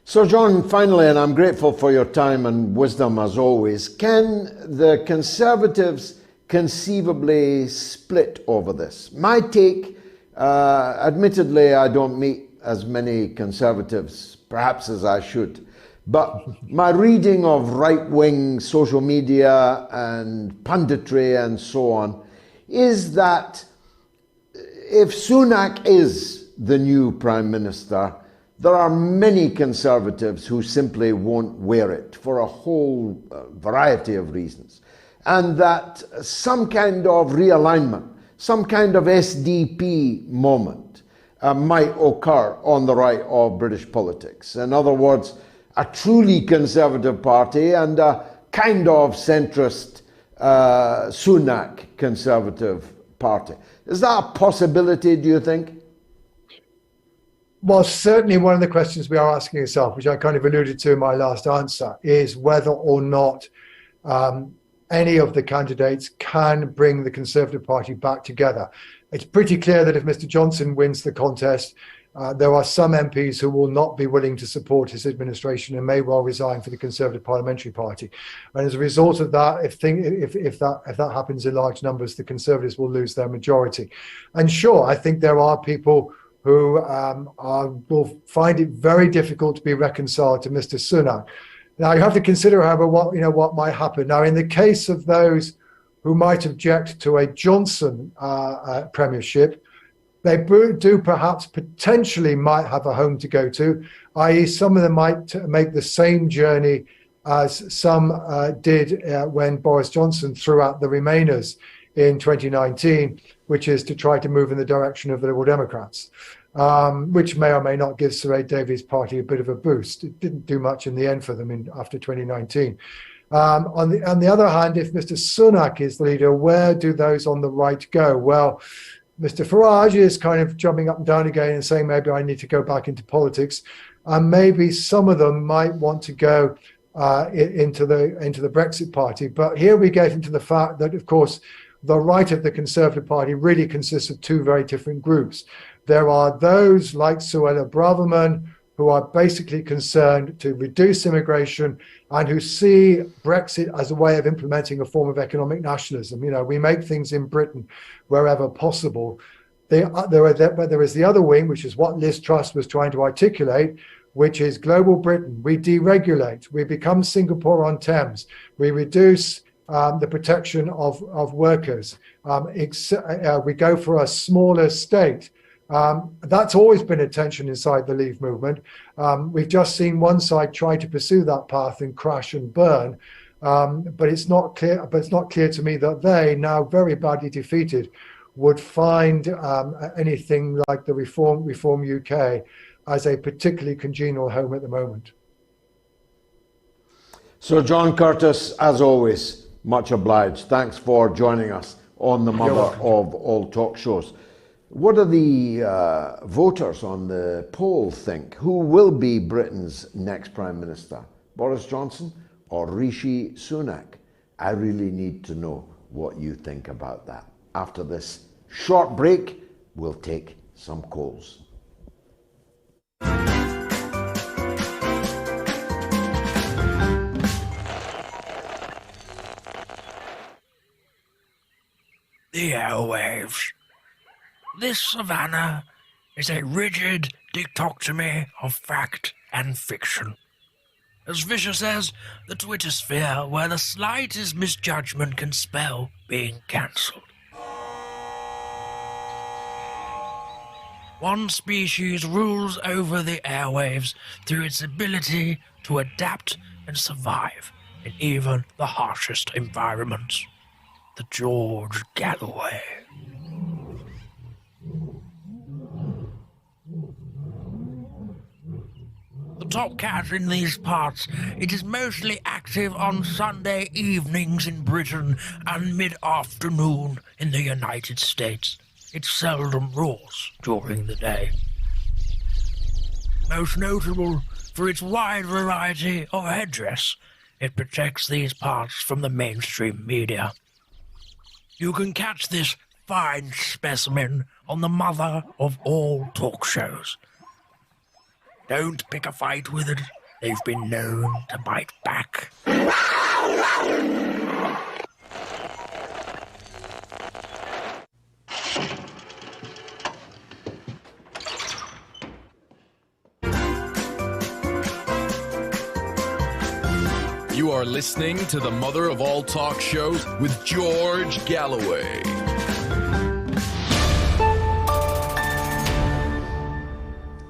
So, John, finally, and I'm grateful for your time and wisdom as always, can the Conservatives conceivably split over this? My take, admittedly, I don't meet as many Conservatives, perhaps as I should, but my reading of right-wing social media and punditry and so on is that if Sunak is the new Prime Minister, there are many Conservatives who simply won't wear it for a whole variety of reasons. And that some kind of realignment, some kind of SDP moment might occur on the right of British politics. In other words, a truly Conservative party and a kind of centrist Sunak Conservative party. Is that a possibility, do you think? Well, certainly one of the questions we are asking ourselves, which I kind of alluded to in my last answer, is whether or not any of the candidates can bring the Conservative Party back together. It's pretty clear that if Mr. Johnson wins the contest, there are some MPs who will not be willing to support his administration and may well resign for the Conservative Parliamentary Party. And as a result of that, if that happens in large numbers, the Conservatives will lose their majority. And sure, I think there are people who will find it very difficult to be reconciled to Mr. Sunak. Now, you have to consider, however, what might happen. Now, in the case of those who might object to a Johnson premiership, they do perhaps potentially might have a home to go to, i.e. some of them might make the same journey as some did when Boris Johnson threw out the Remainers in 2019, which is to try to move in the direction of the Liberal Democrats, which may or may not give Sir Ed Davey's party a bit of a boost. It didn't do much in the end for them after 2019. On the other hand, if Mr. Sunak is the leader, where do those on the right go? Well, Mr. Farage is kind of jumping up and down again and saying, maybe I need to go back into politics. And maybe some of them might want to go into the Brexit Party. But here we get into the fact that, of course, the right of the Conservative Party really consists of two very different groups. There are those like Suella Braverman who are basically concerned to reduce immigration and who see Brexit as a way of implementing a form of economic nationalism. You know, we make things in Britain wherever possible. But there is the other wing, which is what Liz Truss was trying to articulate, which is global Britain. We deregulate. We become Singapore on Thames. We reduce the protection of workers. We go for a smaller state. That's always been a tension inside the Leave movement. We've just seen one side try to pursue that path and crash and burn. But it's not clear. But it's not clear to me that they, now very badly defeated, would find anything like the Reform UK as a particularly congenial home at the moment. Sir John Curtice, as always, much obliged. Thanks for joining us on the mother of all talk shows. What do the voters on the poll think? Who will be Britain's next Prime Minister? Boris Johnson or Rishi Sunak? I really need to know what you think about that. After this short break, we'll take some calls. The airwaves. This savannah is a rigid dichotomy of fact and fiction. As Fisher says, the Twitter sphere where the slightest misjudgment can spell being cancelled. One species rules over the airwaves through its ability to adapt and survive in even the harshest environments. The George Galloway. The top cat in these parts, it is mostly active on Sunday evenings in Britain and mid-afternoon in the United States. It seldom roars during the day. Most notable for its wide variety of headdress, it protects these parts from the mainstream media. You can catch this fine specimen on the mother of all talk shows. Don't pick a fight with it. They've been known to bite back. You are listening to the mother of all talk shows with George Galloway.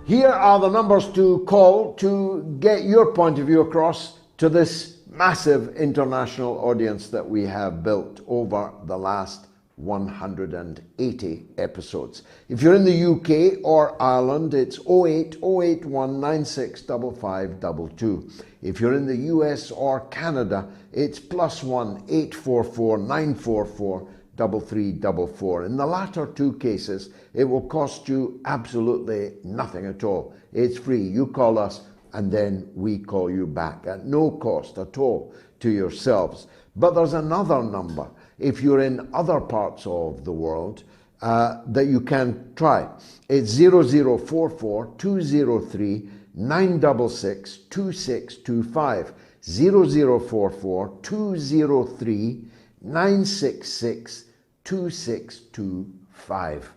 Here are the numbers to call to get your point of view across to this massive international audience that we have built over the last 180 episodes. If you're in the UK or Ireland, it's 08081965522. If you're in the US or Canada, it's +1 844 944 3344. In the latter two cases, it will cost you absolutely nothing at all. It's free. You call us and then we call you back at no cost at all to yourselves. But there's another number if you're in other parts of the world that you can try. It's 0044 203 966 2625. 0044 203 966 2625.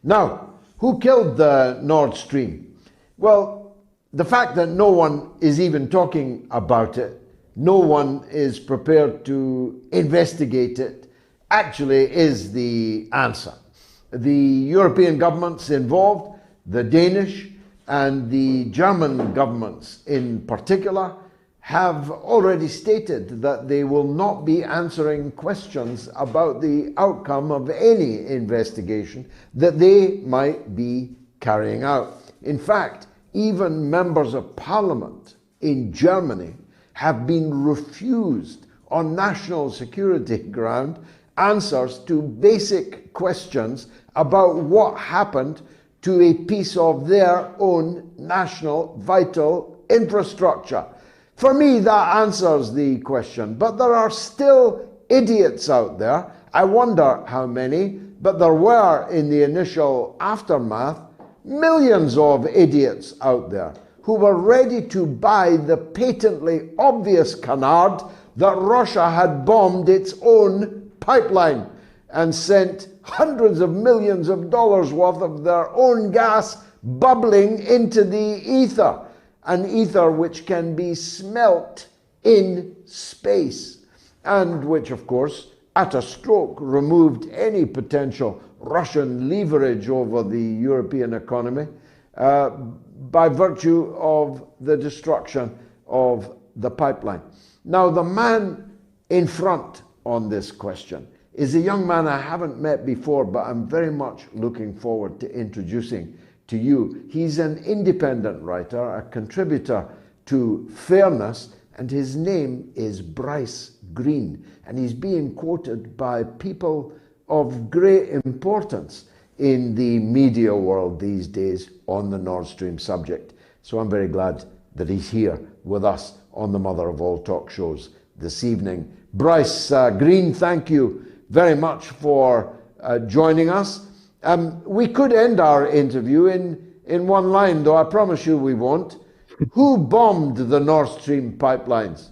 Now, who killed the Nord Stream? Well, the fact that no one is even talking about it, no one is prepared to investigate it, actually is the answer. The European governments involved, the Danish and the German governments in particular, have already stated that they will not be answering questions about the outcome of any investigation that they might be carrying out. In fact, even members of parliament in Germany have been refused on national security ground answers to basic questions about what happened to a piece of their own national vital infrastructure. For me, that answers the question, but there are still idiots out there. I wonder how many, but there were in the initial aftermath millions of idiots out there who were ready to buy the patently obvious canard that Russia had bombed its own pipeline and sent hundreds of millions of dollars worth of their own gas bubbling into the ether, an ether which can be smelt in space, and which, of course, at a stroke, removed any potential Russian leverage over the European economy by virtue of the destruction of the pipeline. Now, the man in front on this question is a young man I haven't met before, but I'm very much looking forward to introducing to you. He's an independent writer, a contributor to Fairness, and his name is Bryce Greene, and he's being quoted by people of great importance in the media world these days on the Nord Stream subject. So I'm very glad that he's here with us on the mother of all talk shows this evening. Bryce Greene, thank you very much for joining us. We could end our interview in one line, though I promise you we won't. Who bombed the Nord Stream pipelines?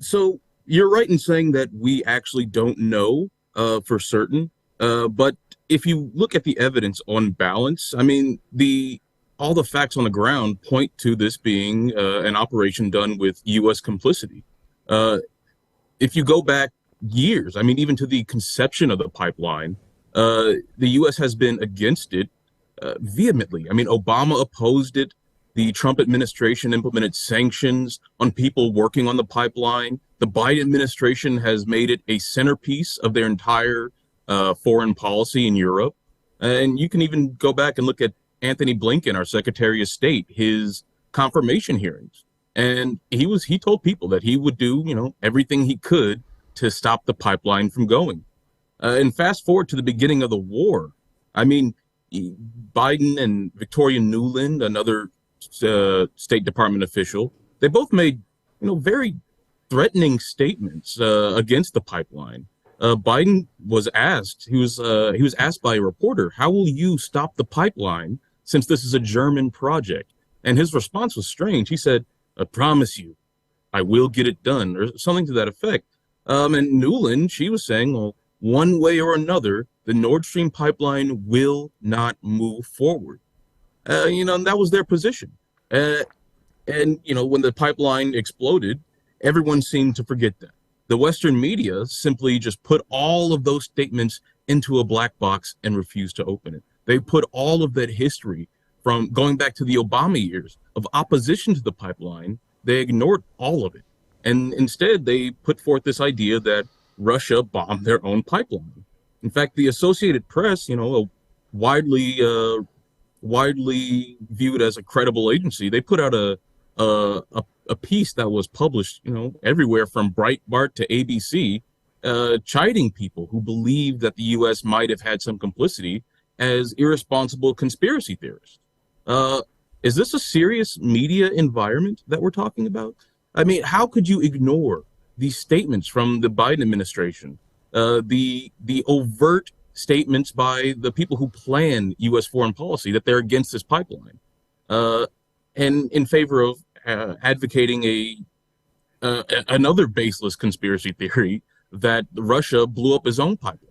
So you're right in saying that we actually don't know for certain. But if you look at the evidence on balance, I mean, all the facts on the ground point to this being an operation done with U.S. complicity. If you go back years, I mean, even to the conception of the pipeline, the U.S. has been against it vehemently. I mean, Obama opposed it. The Trump administration implemented sanctions on people working on the pipeline. The Biden administration has made it a centerpiece of their entire foreign policy in Europe. And you can even go back and look at Anthony Blinken, our Secretary of State, his confirmation hearings. And he told people that he would do, everything he could to stop the pipeline from going. And fast forward to the beginning of the war. I mean, Biden and Victoria Nuland, another State Department official, they both made, very threatening statements against the pipeline. Biden was asked, he was asked by a reporter, how will you stop the pipeline since this is a German project? And his response was strange. He said, I promise you, I will get it done, or something to that effect. And Nuland, she was saying, well, one way or another, the Nord Stream pipeline will not move forward. And that was their position. And when the pipeline exploded, everyone seemed to forget that. The Western media simply just put all of those statements into a black box and refused to open it. They put all of that history from going back to the Obama years of opposition to the pipeline. They ignored all of it. And instead, they put forth this idea that Russia bombed their own pipeline. In fact, the Associated Press, widely viewed as a credible agency, they put out a piece that was published, everywhere from Breitbart to ABC, chiding people who believed that the U.S. might have had some complicity as irresponsible conspiracy theorists. Is this a serious media environment that we're talking about? I mean, how could you ignore these statements from the Biden administration, the overt statements by the people who plan U.S. foreign policy that they're against this pipeline, and in favor of advocating another baseless conspiracy theory that Russia blew up his own pipeline?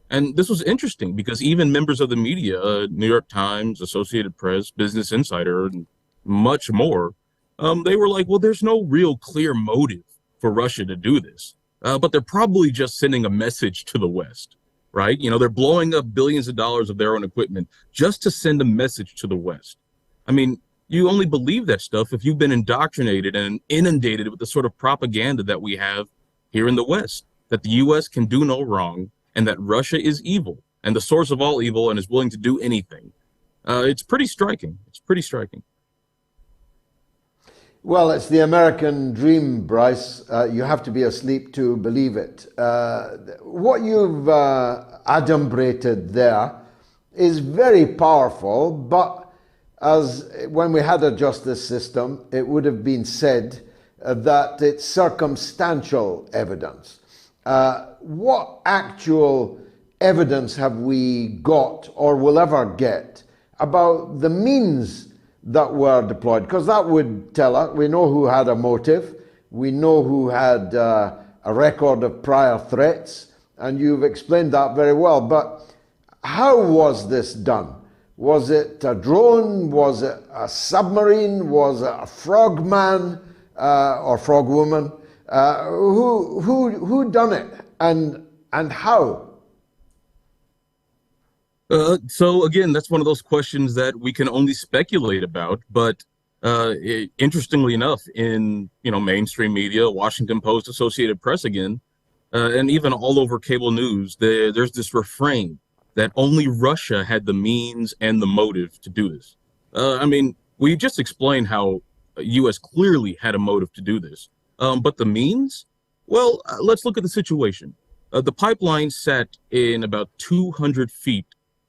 And this was interesting because even members of the media, New York Times, Associated Press, Business Insider, and much more, they were like, well, there's no real clear motive for Russia to do this, but they're probably just sending a message to the West, right? They're blowing up billions of dollars of their own equipment just to send a message to the West. I mean, you only believe that stuff if you've been indoctrinated and inundated with the sort of propaganda that we have here in the West, that the U.S. can do no wrong and that Russia is evil and the source of all evil and is willing to do anything. It's pretty striking. It's pretty striking. Well, it's the American dream, Bryce. You have to be asleep to believe it. What you've adumbrated there is very powerful, but as when we had a justice system, it would have been said that it's circumstantial evidence. What actual evidence have we got or will ever get about the means that were deployed, because that would tell us, we know who had a motive, we know who had a record of prior threats, and you've explained that very well. But how was this done? Was it a drone? Was it a submarine? Was it a frogman or frogwoman? Who done it, and how? So again, that's one of those questions that we can only speculate about. But interestingly enough, in mainstream media, Washington Post, Associated Press again, and even all over cable news, there's this refrain that only Russia had the means and the motive to do this. I mean, we just explained how U.S. clearly had a motive to do this. But the means? Well, let's look at the situation. The pipeline sat in about 200 feet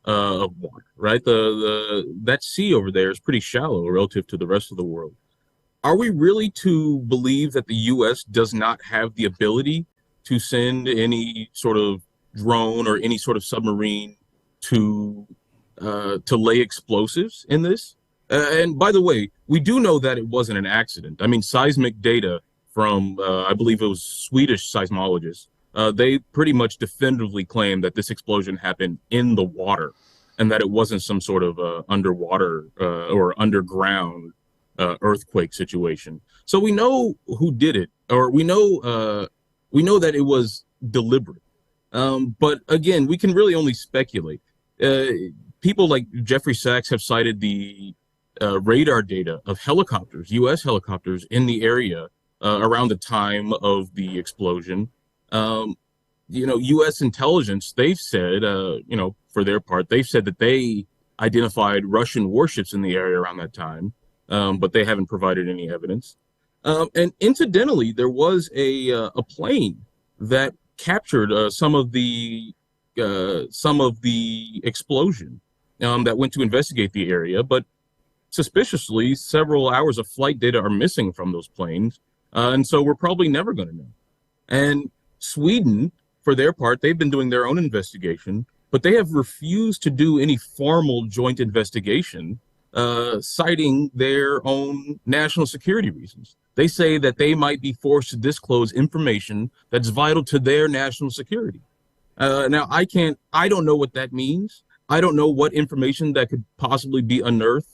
of water, right? That sea over there is pretty shallow relative to the rest of the world. Are we really to believe that the U.S. does not have the ability to send any sort of drone or any sort of submarine to lay explosives in this? And by the way, we do know that it wasn't an accident. I mean, seismic data from, I believe it was Swedish seismologists, they pretty much definitively claim that this explosion happened in the water and that it wasn't some sort of underwater or underground earthquake situation. So we know who did it, or we know that it was deliberate. But again, we can really only speculate. People like Jeffrey Sachs have cited the radar data of helicopters, U.S. helicopters in the area around the time of the explosion. U.S. intelligence, they've said, for their part, they've said that they identified Russian warships in the area around that time, but they haven't provided any evidence. And incidentally, there was a plane that captured some of the explosion that went to investigate the area, but suspiciously, several hours of flight data are missing from those planes, and so we're probably never going to know. And Sweden, for their part, they've been doing their own investigation, but they have refused to do any formal joint investigation, citing their own national security reasons. They say that they might be forced to disclose information that's vital to their national security. Now, I don't know what that means. I don't know what information that could possibly be unearthed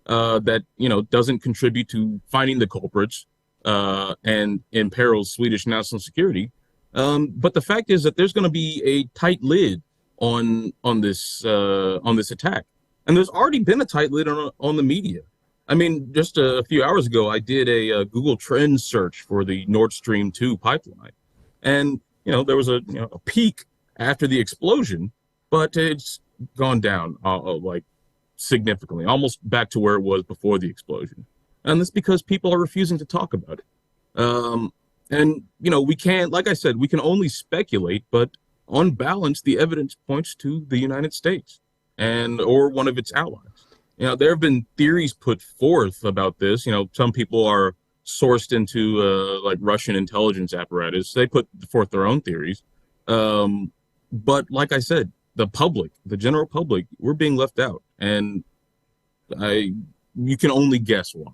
that, doesn't contribute to finding the culprits and imperils Swedish national security. But the fact is that there's going to be a tight lid on this attack, and there's already been a tight lid on the media. I mean, just a few hours ago, I did a Google Trends search for the Nord Stream 2 pipeline, and there was a peak after the explosion, but it's gone down like significantly, almost back to where it was before the explosion, and that's because people are refusing to talk about it. And, we can't, like I said, we can only speculate, but on balance, the evidence points to the United States or one of its allies. There have been theories put forth about this. Some people are sourced into like Russian intelligence apparatus. They put forth their own theories. But like I said, the general public, we're being left out. And you can only guess why.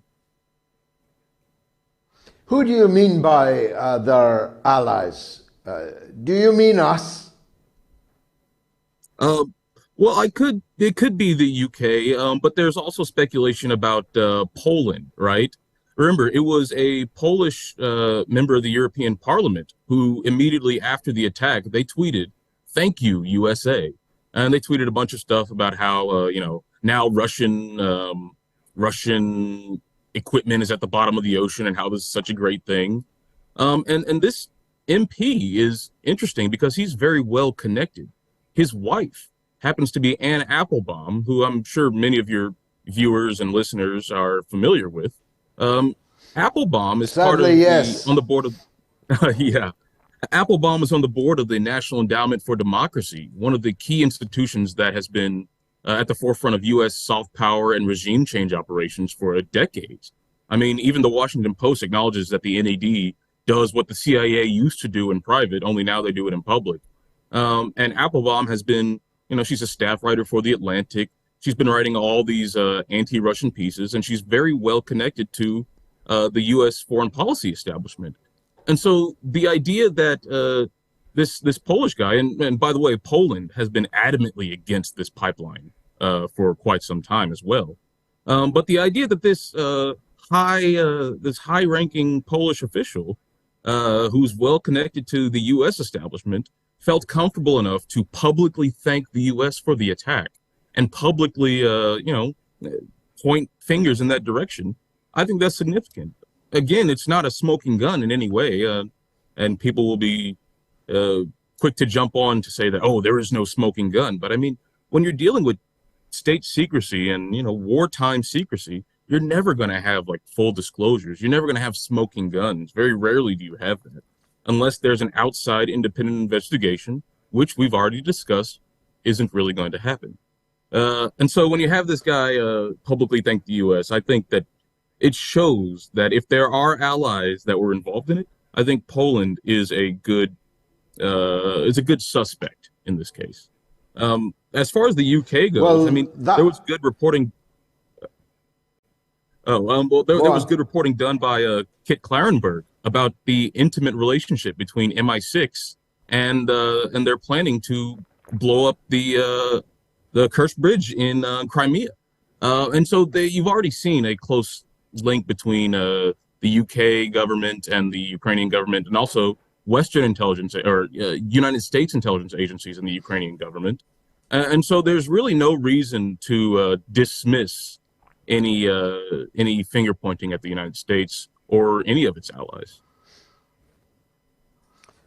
Who do you mean by their allies? Do you mean us? Well, it could be the UK, but there's also speculation about Poland, right? Remember, it was a Polish member of the European Parliament who immediately after the attack, they tweeted, "Thank you, USA." And they tweeted a bunch of stuff about how, now Russian equipment is at the bottom of the ocean and how this is such a great thing. And this MP is interesting because he's very well connected. His wife happens to be Anne Applebaum, who I'm sure many of your viewers and listeners are familiar with. Applebaum is on the board of, yeah. Applebaum is on the board of the National Endowment for Democracy, one of the key institutions that has been at the forefront of U.S. soft power and regime change operations for decades. I mean, even the Washington Post acknowledges that the NED does what the CIA used to do in private, only now they do it in public. And Applebaum has been, she's a staff writer for The Atlantic. She's been writing all these anti-Russian pieces, and she's very well connected to the U.S. foreign policy establishment. And so the idea that this Polish guy, and by the way, Poland has been adamantly against this pipeline for quite some time as well. But the idea that this high-ranking Polish official, who's well connected to the U.S. establishment, felt comfortable enough to publicly thank the U.S. for the attack and publicly, point fingers in that direction, I think that's significant. Again, it's not a smoking gun in any way, and people will be quick to jump on to say that, oh, there is no smoking gun. But I mean, when you're dealing with state secrecy and, wartime secrecy, you're never going to have like full disclosures. You're never going to have smoking guns. Very rarely do you have that, unless there's an outside independent investigation, which we've already discussed isn't really going to happen. And so when you have this guy publicly thank the U.S., I think that it shows that if there are allies that were involved in it, I think Poland is a good suspect in this case. As far as the UK goes, there was good reporting. There was good reporting done by Kit Clarenberg about the intimate relationship between MI6 and they're planning to blow up the Kerch Bridge in Crimea. And so you've already seen a close link between the UK government and the Ukrainian government, and also Western intelligence or United States intelligence agencies and the Ukrainian government. And so there's really no reason to dismiss any finger pointing at the United States or any of its allies.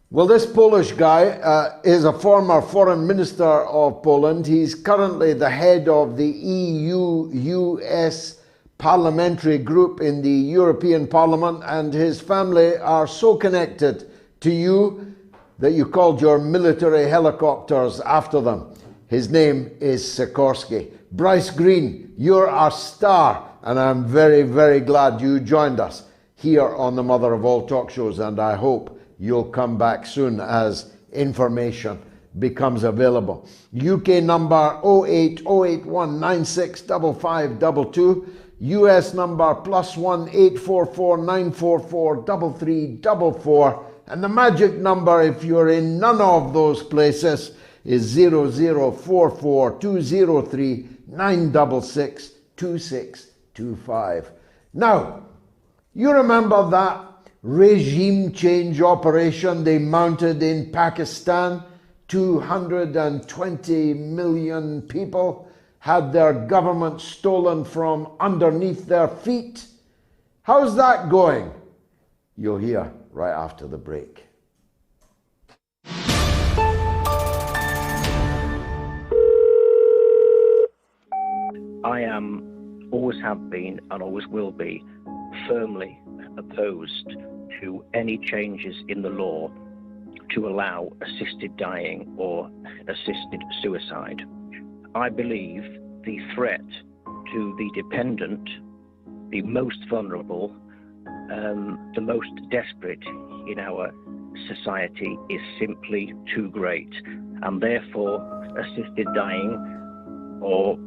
Well, this Polish guy is a former foreign minister of Poland. He's currently the head of the EU-US parliamentary group in the European Parliament, and his family are so connected to you that you called your military helicopters after them. His name is Sikorsky. Bryce Greene, you're our star, and I'm very, very glad you joined us here on the Mother of All Talk Shows, and I hope you'll come back soon as information becomes available. UK number 08081965522, US number +1 844 944 3344, and the magic number, if you're in none of those places, is 0044 203 966 2625. Now, you remember that regime change operation they mounted in Pakistan? 220 million people had their government stolen from underneath their feet. How's that going? You'll hear right after the break. I always have been and always will be firmly opposed to any changes in the law to allow assisted dying or assisted suicide. I believe the threat to the dependent, the most vulnerable, the most desperate in our society is simply too great, and therefore assisted dying or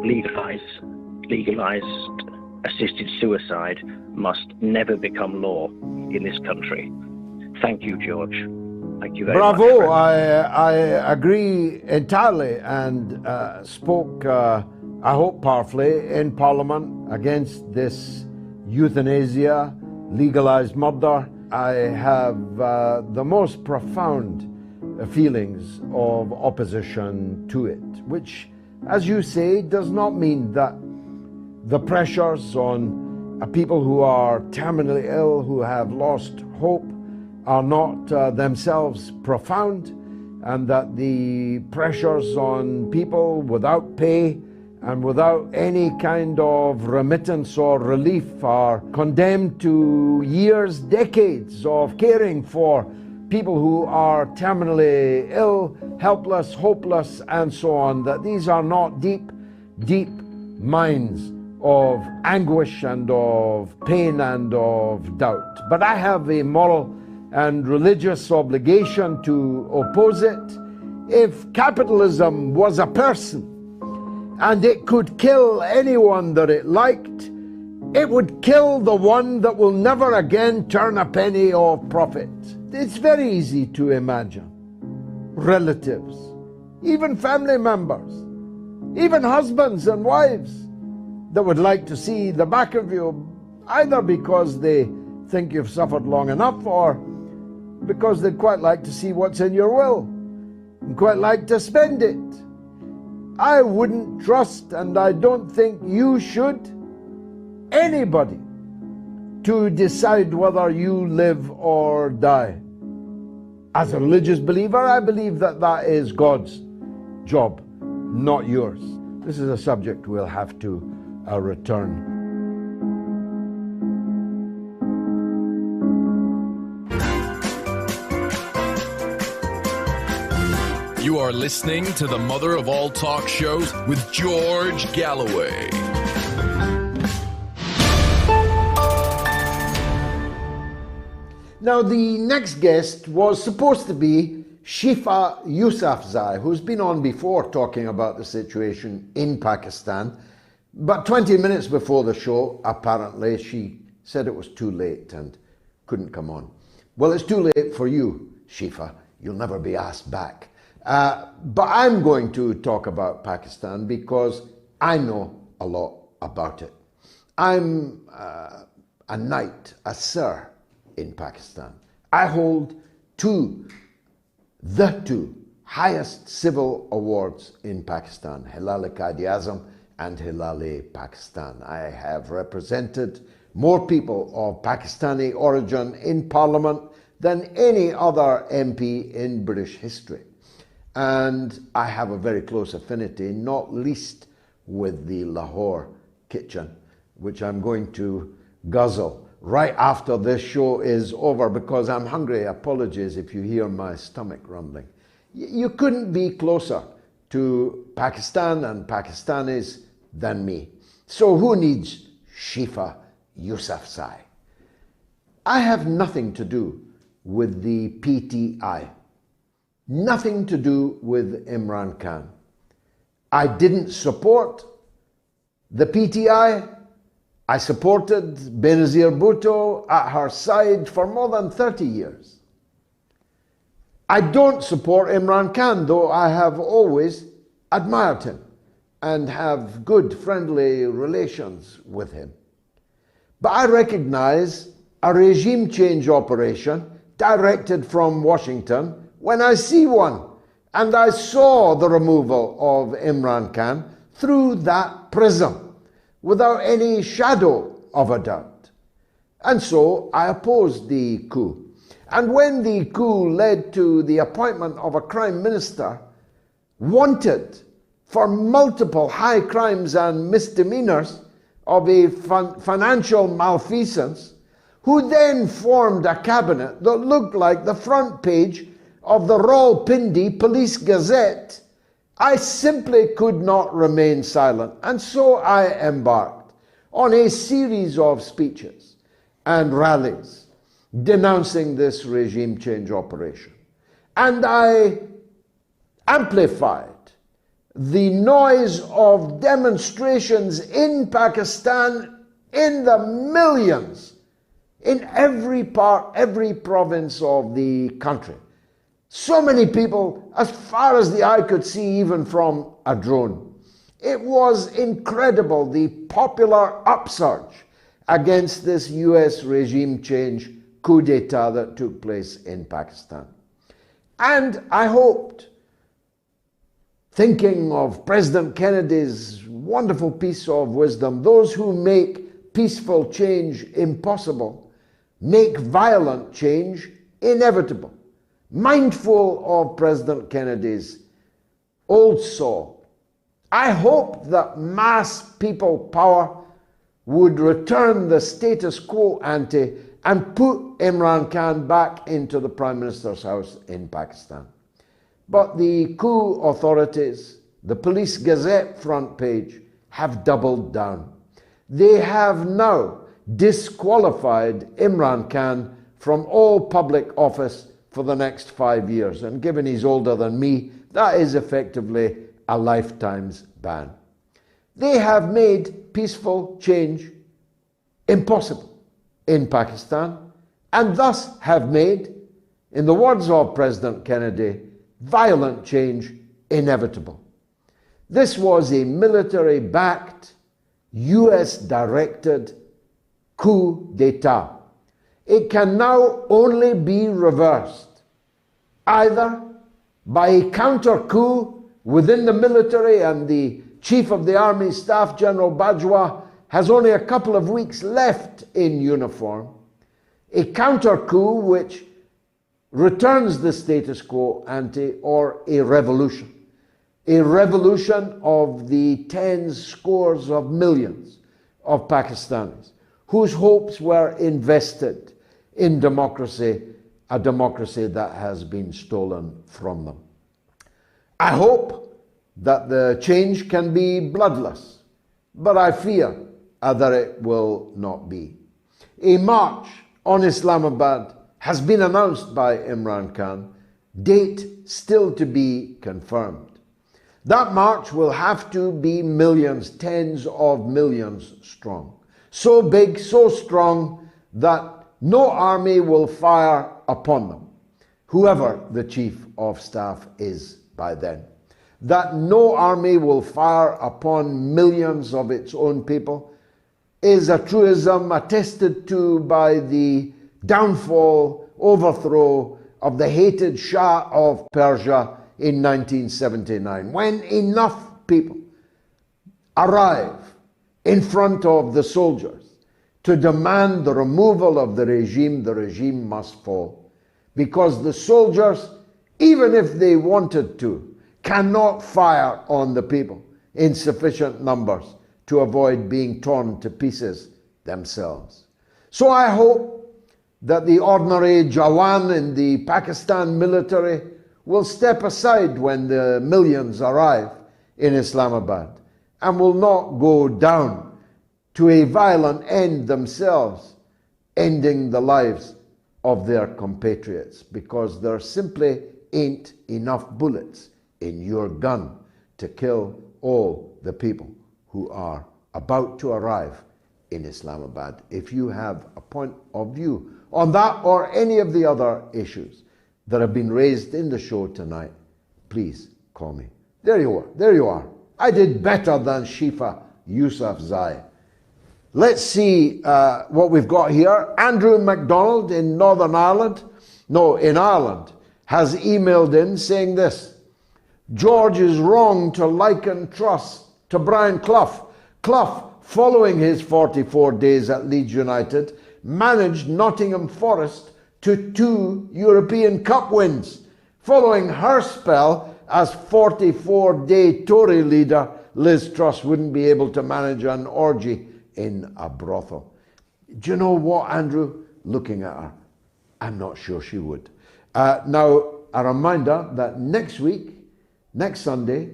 legalized assisted suicide must never become law in this country. Thank you, George. Thank you very much. Bravo, I agree entirely, and spoke, I hope, powerfully in Parliament against this euthanasia, legalized murder. I have the most profound feelings of opposition to it, which, as you say, does not mean that the pressures on people who are terminally ill, who have lost hope, are not themselves profound, and that the pressures on people without pay and without any kind of remittance or relief are condemned to years, decades of caring for people who are terminally ill, helpless, hopeless, and so on, that these are not deep, deep mines of anguish and of pain and of doubt. But I have a moral and religious obligation to oppose it. If capitalism was a person, and it could kill anyone that it liked. It would kill the one that will never again turn a penny of profit. It's very easy to imagine. Relatives, even family members, even husbands and wives that would like to see the back of you, either because they think you've suffered long enough or because they'd quite like to see what's in your will and quite like to spend it. I wouldn't trust, and I don't think you should, anybody to decide whether you live or die. As a religious believer, I believe that that is God's job, not yours. This is a subject we'll have to return. You are listening to the mother of all talk shows with George Galloway. Now, the next guest was supposed to be Shifa Yousafzai, who's been on before talking about the situation in Pakistan. But 20 minutes before the show, apparently, she said it was too late and couldn't come on. Well, it's too late for you, Shifa. You'll never be asked back. But I'm going to talk about Pakistan because I know a lot about it. I'm a knight, a sir in Pakistan. I hold the two highest civil awards in Pakistan, Hilal-e-Qaid-e-Azam and Hilal-e-Pakistan. I have represented more people of Pakistani origin in Parliament than any other MP in British history. And I have a very close affinity, not least with the Lahore kitchen, which I'm going to guzzle right after this show is over because I'm hungry. Apologies if you hear my stomach rumbling. You couldn't be closer to Pakistan and Pakistanis than me. So who needs Shifa Yousafzai? I have nothing to do with the PTI. Nothing to do with Imran Khan. I didn't support the PTI. I supported Benazir Bhutto at her side for more than 30 years. I don't support Imran Khan, though I have always admired him and have good friendly relations with him. But I recognize a regime change operation directed from Washington when I see one, and I saw the removal of Imran Khan through that prism without any shadow of a doubt. And so I opposed the coup. And when the coup led to the appointment of a crime minister wanted for multiple high crimes and misdemeanors of a financial malfeasance, who then formed a cabinet that looked like the front page of the Rawalpindi Police Gazette, I simply could not remain silent. And so I embarked on a series of speeches and rallies denouncing this regime change operation. And I amplified the noise of demonstrations in Pakistan in the millions, in every part, every province of the country. So many people, as far as the eye could see, even from a drone. It was incredible, the popular upsurge against this US regime change coup d'etat that took place in Pakistan. And I hoped, thinking of President Kennedy's wonderful piece of wisdom, those who make peaceful change impossible make violent change inevitable. Mindful of President Kennedy's old saw, I hope that mass people power would return the status quo ante and put Imran Khan back into the Prime Minister's house in Pakistan. But the coup authorities, the Police Gazette front page, have doubled down. They have now disqualified Imran Khan from all public office for the next 5 years. And given he's older than me, that is effectively a lifetime's ban. They have made peaceful change impossible in Pakistan, and thus have made, in the words of President Kennedy, violent change inevitable. This was a military-backed, US-directed coup d'etat. It can now only be reversed, either by a counter-coup within the military, and the Chief of the Army Staff, General Bajwa, has only a couple of weeks left in uniform, a counter-coup which returns the status quo ante, or a revolution of the tens, scores of millions of Pakistanis whose hopes were invested in democracy, a democracy that has been stolen from them. I hope that the change can be bloodless, but I fear that it will not be. A march on Islamabad has been announced by Imran Khan, date still to be confirmed. That march will have to be millions, tens of millions strong. So big, so strong that no army will fire upon them, whoever the chief of staff is by then. That no army will fire upon millions of its own people is a truism attested to by the downfall, overthrow of the hated Shah of Persia in 1979, when enough people arrive in front of the soldiers to demand the removal of the regime must fall, because the soldiers, even if they wanted to, cannot fire on the people in sufficient numbers to avoid being torn to pieces themselves. So I hope that the ordinary Jawan in the Pakistan military will step aside when the millions arrive in Islamabad, and will not go down to a violent end themselves, ending the lives of their compatriots, because there simply ain't enough bullets in your gun to kill all the people who are about to arrive in Islamabad. If you have a point of view on that or any of the other issues that have been raised in the show tonight, please call me. There you are. I did better than Shifa Yousafzai. Let's see what we've got here. Andrew MacDonald in Ireland, has emailed in saying this: George is wrong to liken Truss to Brian Clough. Clough, following his 44 days at Leeds United, managed Nottingham Forest to 2 European Cup wins. Following her spell as 44-day Tory leader, Liz Truss wouldn't be able to manage an orgy in a brothel. Do you know what, Andrew? Looking at her, I'm not sure she would. Now, a reminder that next Sunday,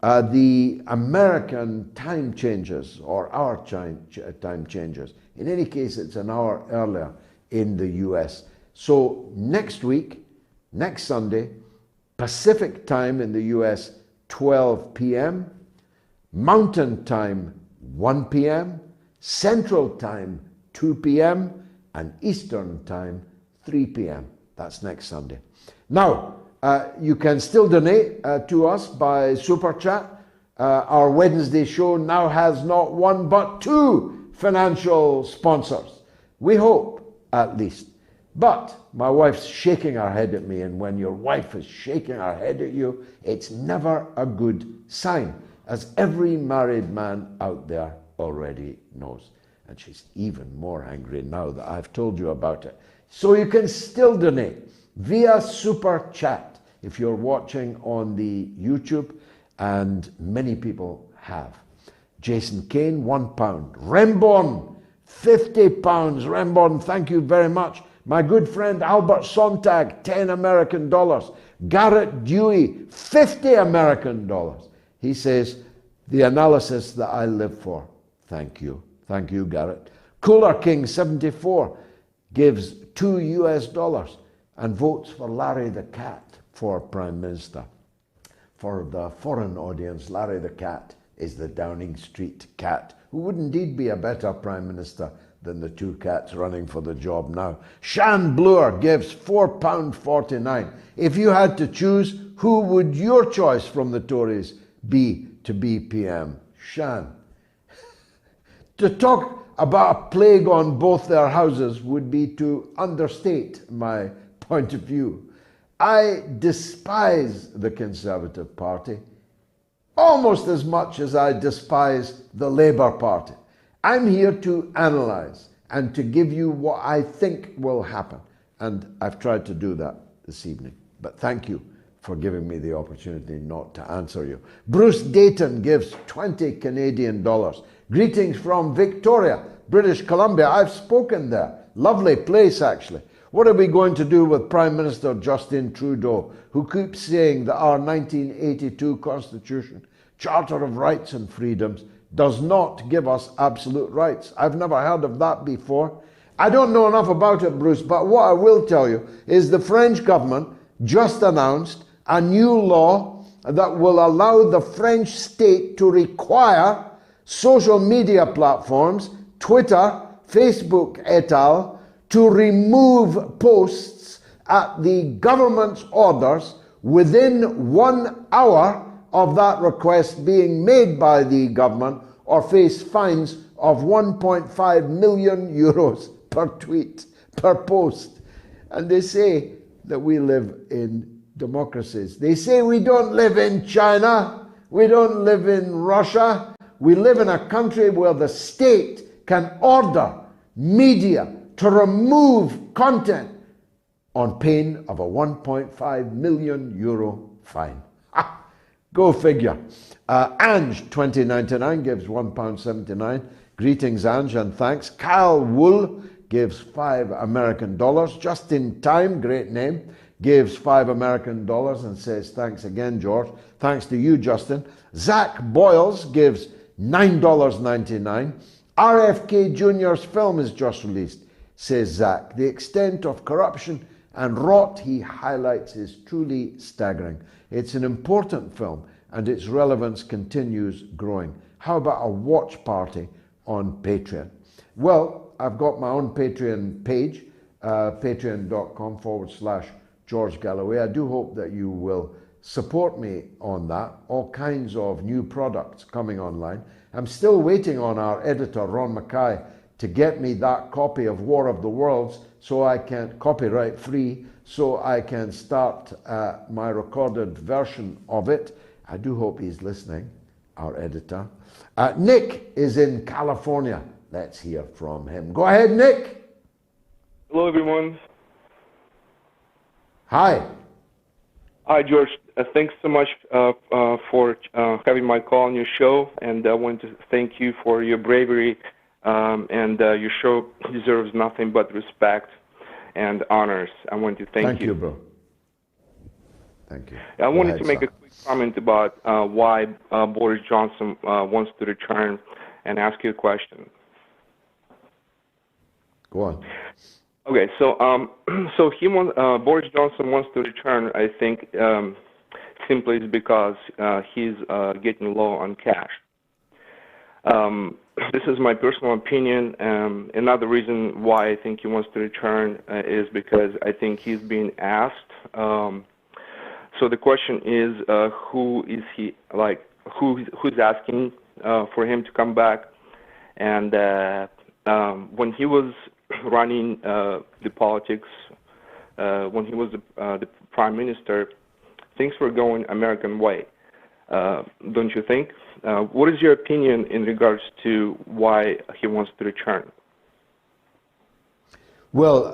the American time changes, or our time changes. In any case, it's an hour earlier in the US. So next Sunday, Pacific time in the US, 12 p.m., Mountain time, 1 p.m., Central time, 2 p.m., and Eastern time, 3 p.m. That's next Sunday. Now, you can still donate to us by Super Chat. Our Wednesday show now has not one but 2 financial sponsors. We hope, at least. But my wife's shaking her head at me, and when your wife is shaking her head at you, it's never a good sign, as every married man out there already knows. And she's even more angry now that I've told you about it. So you can still donate via Super Chat if you're watching on the YouTube, and many people have. Jason Kane, £1. Remborn, £50. Remborn, thank you very much. My good friend Albert Sontag, $10 American. Garrett Dewey, $50 American. He says, the analysis that I live for. Thank you. Thank you, Garrett. Cooler King, 74, gives $2 and votes for Larry the Cat for Prime Minister. For the foreign audience, Larry the Cat is the Downing Street cat, who would indeed be a better Prime Minister than the two cats running for the job now. Shan Bloor gives £4.49. If you had to choose, who would your choice from the Tories be to be PM? Shan. To talk about a plague on both their houses would be to understate my point of view. I despise the Conservative Party almost as much as I despise the Labour Party. I'm here to analyse and to give you what I think will happen. And I've tried to do that this evening. But thank you for giving me the opportunity not to answer you. Bruce Dayton gives 20 Canadian dollars. Greetings from Victoria, British Columbia. I've spoken there. Lovely place, actually. What are we going to do with Prime Minister Justin Trudeau, who keeps saying that our 1982 Constitution, Charter of Rights and Freedoms, does not give us absolute rights? I've never heard of that before. I don't know enough about it, Bruce, but what I will tell you is the French government just announced a new law that will allow the French state to require social media platforms, Twitter, Facebook et al., to remove posts at the government's orders within 1 hour of that request being made by the government, or face fines of 1.5 million euros per tweet, per post. And they say that we live in democracies. They say we don't live in China, we don't live in Russia, we live in a country where the state can order media to remove content on pain of a 1.5 million euro fine. Ha! Go figure. Ange, 2099, gives £1.79. Greetings, Ange, and thanks. Kyle Wool gives $5 American. Just in Time, great name, gives $5 American and says, thanks again, George. Thanks to you, Justin. Zach Boyles gives $9.99. RFK Jr.'s film is just released, says Zach. The extent of corruption and rot he highlights is truly staggering. It's an important film and its relevance continues growing. How about a watch party on Patreon? Well, I've got my own Patreon page, patreon.com/George Galloway. I do hope that you will support me on that. All kinds of new products coming online. I'm still waiting on our editor, Ron Mackay, to get me that copy of War of the Worlds so I can, copyright free, so I can start my recorded version of it. I do hope he's listening, our editor. Nick is in California. Let's hear from him. Go ahead, Nick. Hello, everyone. Hi. Hi, George. Thanks so much for having my call on your show, and I want to thank you for your bravery, and your show deserves nothing but respect and honors. I want to thank you. Thank you, bro. Thank you. I wanted to make a quick comment about why Boris Johnson wants to return and ask you a question. Go on. Okay, so Boris Johnson wants to return, I think, simply because he's getting low on cash. This is my personal opinion. Another reason why I think he wants to return is because I think he's being asked. So the question is, who is he? Like, who's asking for him to come back? And when he was running the politics, when he was the prime minister, things were going American way. Don't you think? What is your opinion in regards to why he wants to return? Well,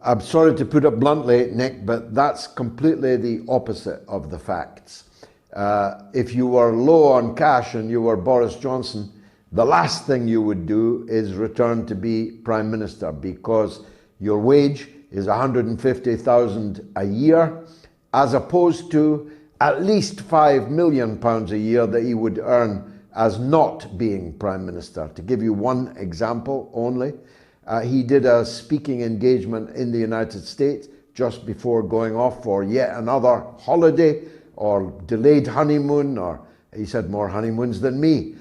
I'm sorry to put it bluntly, Nick, but that's completely the opposite of the facts. If you were low on cash and you were Boris Johnson, the last thing you would do is return to be Prime Minister, because your wage is $150,000 a year, as opposed to at least £5 million a year that he would earn as not being Prime Minister. To give you one example only, he did a speaking engagement in the United States just before going off for yet another holiday or delayed honeymoon or He's had more honeymoons than me.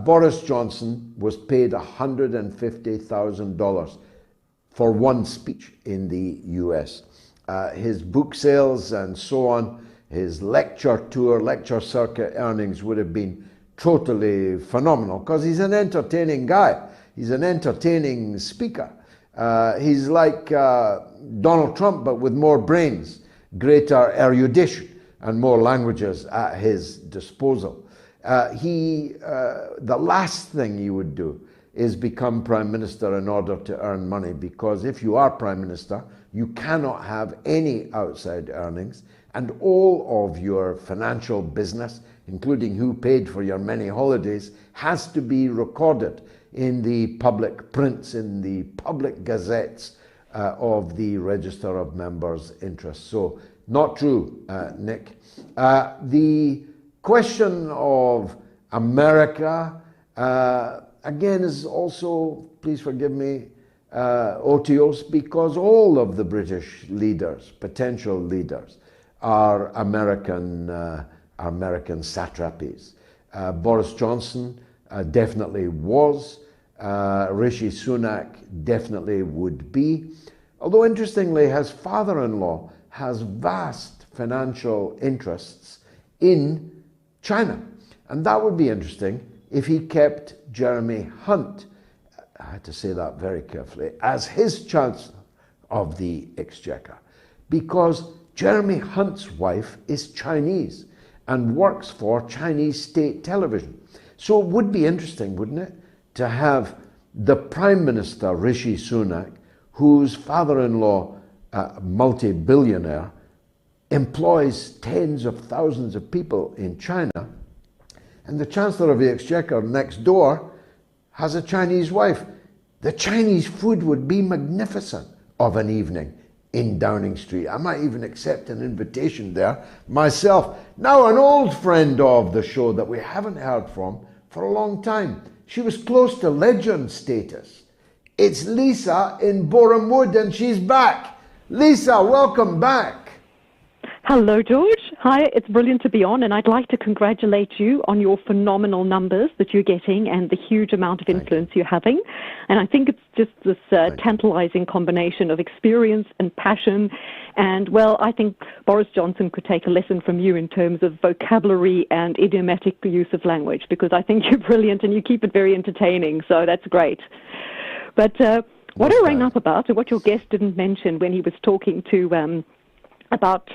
Boris Johnson was paid $150,000 for one speech in the US. His book sales and so on, his lecture tour, lecture circuit earnings would have been totally phenomenal because he's an entertaining guy. He's an entertaining speaker. He's like Donald Trump, but with more brains, greater erudition, and more languages at his disposal. The last thing he would do is become Prime Minister in order to earn money, because if you are Prime Minister, you cannot have any outside earnings, and all of your financial business, including who paid for your many holidays, has to be recorded in the public prints, in the public gazettes of the Register of Members' Interests. So, not true, Nick. The question of America, again, is also, please forgive me, otiose, because all of the British leaders, potential leaders, are American satrapies. Boris Johnson definitely was. Rishi Sunak definitely would be. Although interestingly, his father-in-law has vast financial interests in China. And that would be interesting if he kept Jeremy Hunt, I had to say that very carefully, as his Chancellor of the Exchequer, because Jeremy Hunt's wife is Chinese and works for Chinese state television. So it would be interesting, wouldn't it, to have the Prime Minister, Rishi Sunak, whose father-in-law, multi-billionaire, employs tens of thousands of people in China, and the Chancellor of the Exchequer next door has a Chinese wife. The Chinese food would be magnificent of an evening in Downing Street. I might even accept an invitation there myself. Now, an old friend of the show that we haven't heard from for a long time. She was close to legend status. It's Lisa in Boreham Wood, and she's back. Lisa, welcome back. Hello, George. Hi, it's brilliant to be on, and I'd like to congratulate you on your phenomenal numbers that you're getting and the huge amount of influence you're having. And I think it's just this tantalizing combination of experience and passion. And, well, I think Boris Johnson could take a lesson from you in terms of vocabulary and idiomatic use of language, because I think you're brilliant and you keep it very entertaining, so that's great. But what I rang up about, and what your guest didn't mention when he was talking to about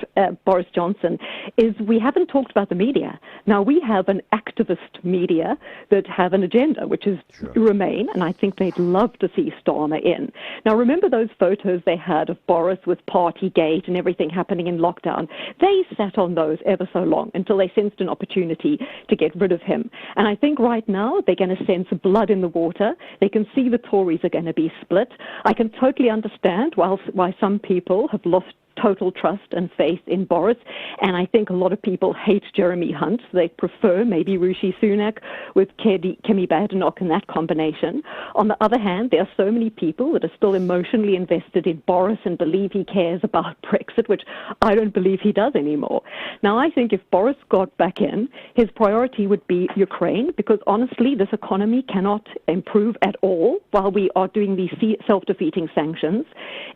Boris Johnson, is we haven't talked about the media. Now, we have an activist media that have an agenda, which is Remain, and I think they'd love to see Starmer in. Now, remember those photos they had of Boris with Partygate and everything happening in lockdown? They sat on those ever so long until they sensed an opportunity to get rid of him. And I think right now they're going to sense blood in the water. They can see the Tories are going to be split. I can totally understand why some people have lost total trust and faith in Boris, and I think a lot of people hate Jeremy Hunt. They prefer maybe Rishi Sunak with Kemi Badenoch and that combination. On the other hand, there are so many people that are still emotionally invested in Boris and believe he cares about Brexit, which I don't believe he does anymore. Now, I think if Boris got back in, his priority would be Ukraine, because honestly, this economy cannot improve at all while we are doing these self-defeating sanctions.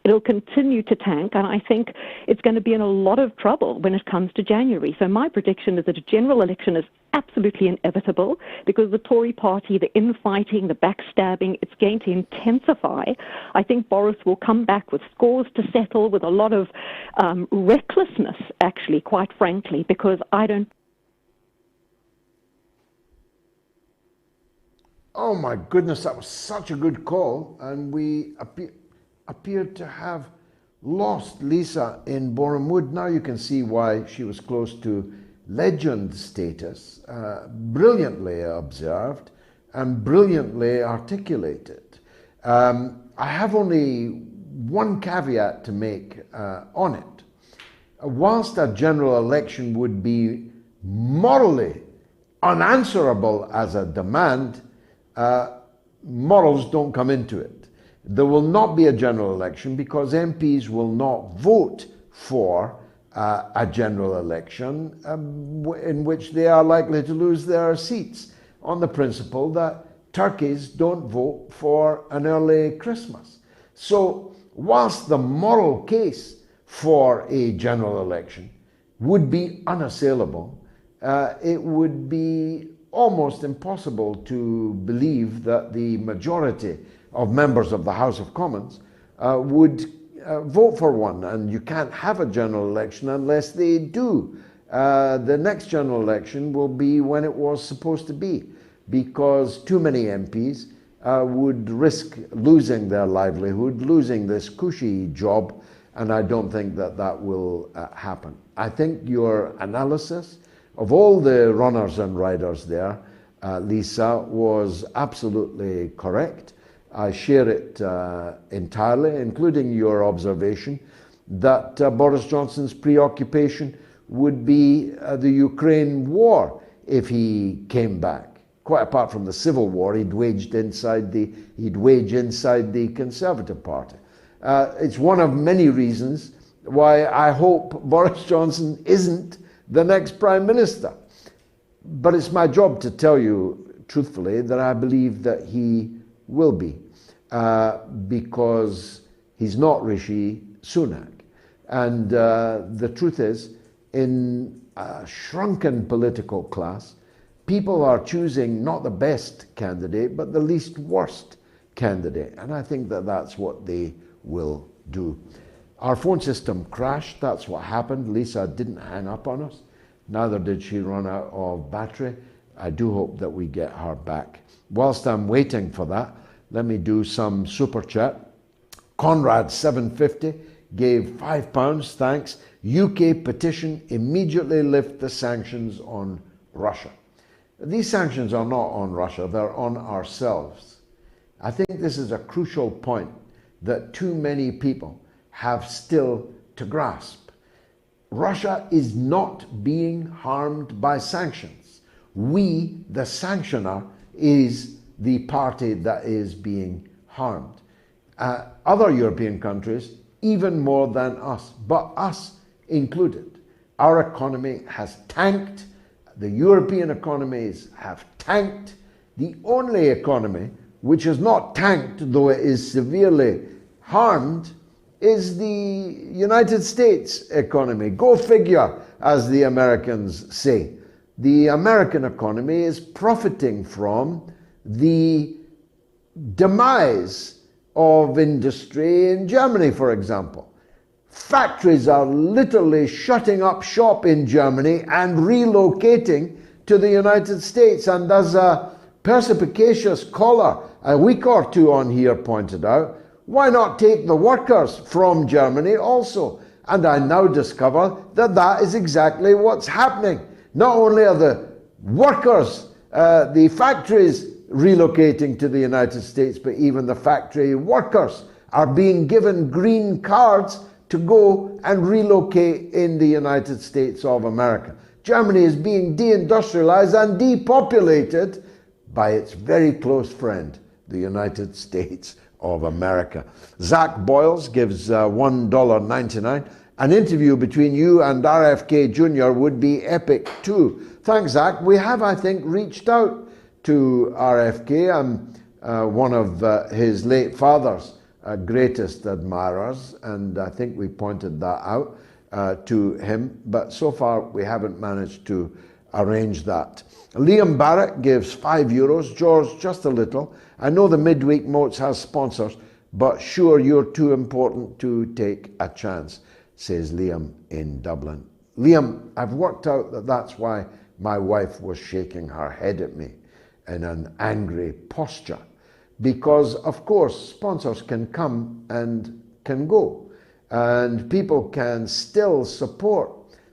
It'll continue to tank, and I think it's going to be in a lot of trouble when it comes to January. So my prediction is that a general election is absolutely inevitable, because the Tory party, the infighting, the backstabbing, it's going to intensify. I think Boris will come back with scores to settle, with a lot of recklessness, actually, quite frankly, because I don't... Oh my goodness, that was such a good call, and we appeared to have lost Lisa in Boreham Wood. Now you can see why she was close to legend status, brilliantly observed and brilliantly articulated. I have only one caveat to make on it. Whilst a general election would be morally unanswerable as a demand, morals don't come into it. There will not be a general election because MPs will not vote for a general election in which they are likely to lose their seats on the principle that turkeys don't vote for an early Christmas. So whilst the moral case for a general election would be unassailable, it would be almost impossible to believe that the majority of members of the House of Commons would vote for one, and you can't have a general election unless they do. The next general election will be when it was supposed to be, because too many MPs would risk losing their livelihood, losing this cushy job, and I don't think that that will happen. I think your analysis of all the runners and riders there, Lisa, was absolutely correct. I share it entirely, including your observation that Boris Johnson's preoccupation would be the Ukraine war if he came back. Quite apart from the civil war he'd wage inside the Conservative Party. It's one of many reasons why I hope Boris Johnson isn't the next Prime Minister. But it's my job to tell you truthfully that I believe that he will be, because he's not Rishi Sunak. And the truth is, in a shrunken political class, people are choosing not the best candidate, but the least worst candidate. And I think that that's what they will do. Our phone system crashed. That's what happened. Lisa didn't hang up on us. Neither did she run out of battery. I do hope that we get her back. Whilst I'm waiting for that, let me do some super chat. Conrad 750 gave £5, thanks. UK petition immediately lift the sanctions on Russia. These sanctions are not on Russia, they're on ourselves. I think this is a crucial point that too many people have still to grasp. Russia is not being harmed by sanctions. We, the sanctioner, is the party that is being harmed. Other European countries, even more than us, but us included. Our economy has tanked. The European economies have tanked. The only economy which is not tanked, though it is severely harmed, is the United States economy. Go figure, as the Americans say. The American economy is profiting from the demise of industry in Germany, for example. Factories are literally shutting up shop in Germany and relocating to the United States. And as a perspicacious caller a week or two on here pointed out, why not take the workers from Germany also? And I now discover that that is exactly what's happening. Not only are the workers, the factories relocating to the United States, but even the factory workers are being given green cards to go and relocate in the United States of America. Germany is being deindustrialized and depopulated by its very close friend, the United States of America. Zach Boyles gives $1.99. An interview between you and RFK Jr. would be epic too. Thanks, Zach. We have, I think, reached out to RFK. I'm one of his late father's greatest admirers, and I think we pointed that out to him, but so far we haven't managed to arrange that. Liam Barrett gives €5. George, just a little. I know the midweek MOATS has sponsors, but sure, you're too important to take a chance, says Liam in Dublin. Liam, I've worked out that that's why my wife was shaking her head at me in an angry posture. Because, of course, sponsors can come and can go, and people can still support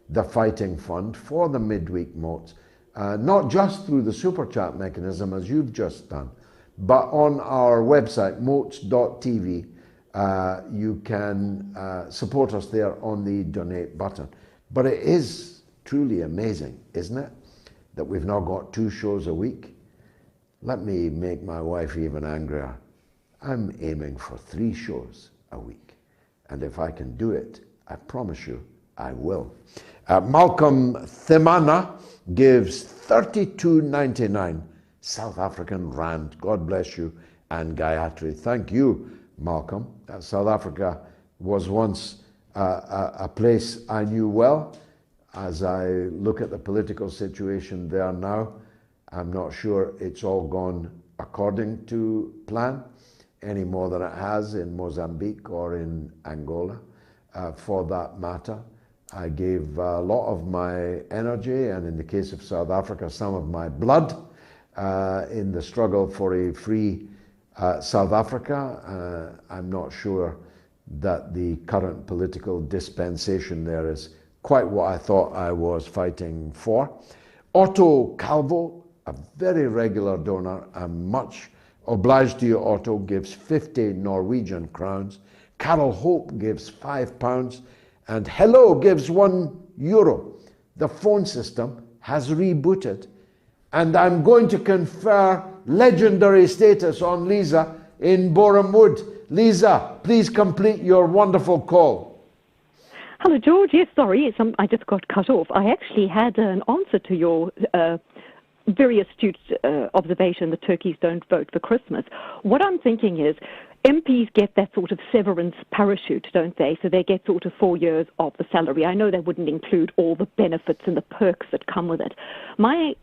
the Fighting Fund for the midweek MOATS, not just through the Super Chat mechanism, as you've just done, but on our website, moats.tv, you can support us there on the donate button. But it is truly amazing, isn't it, that we've now got 2 shows a week? Let me make my wife even angrier. I'm aiming for 3 shows a week. And if I can do it, I promise you, I will. Malcolm Thimana gives 32.99 South African Rand. God bless you and Gayatri. Thank you, Malcolm. South Africa was once a place I knew well. As I look at the political situation there now, I'm not sure it's all gone according to plan any more than it has in Mozambique or in Angola, for that matter. I gave a lot of my energy, and in the case of South Africa, some of my blood, in the struggle for a free South Africa. I'm not sure that the current political dispensation there is quite what I thought I was fighting for. Otto Calvo, a very regular donor, I'm much obliged to you, Otto, gives 50 Norwegian crowns. Carol Hope gives £5, and Hello gives €1. The phone system has rebooted, and I'm going to confer legendary status on Lisa in Boreham Wood. Lisa, please complete your wonderful call. Hello, George. Yes, sorry, I just got cut off. I actually had an answer to your very astute observation that turkeys don't vote for Christmas. What I'm thinking is, MPs get that sort of severance parachute, don't they? So they get sort of 4 years of the salary. I know that wouldn't include all the benefits and the perks that come with it. My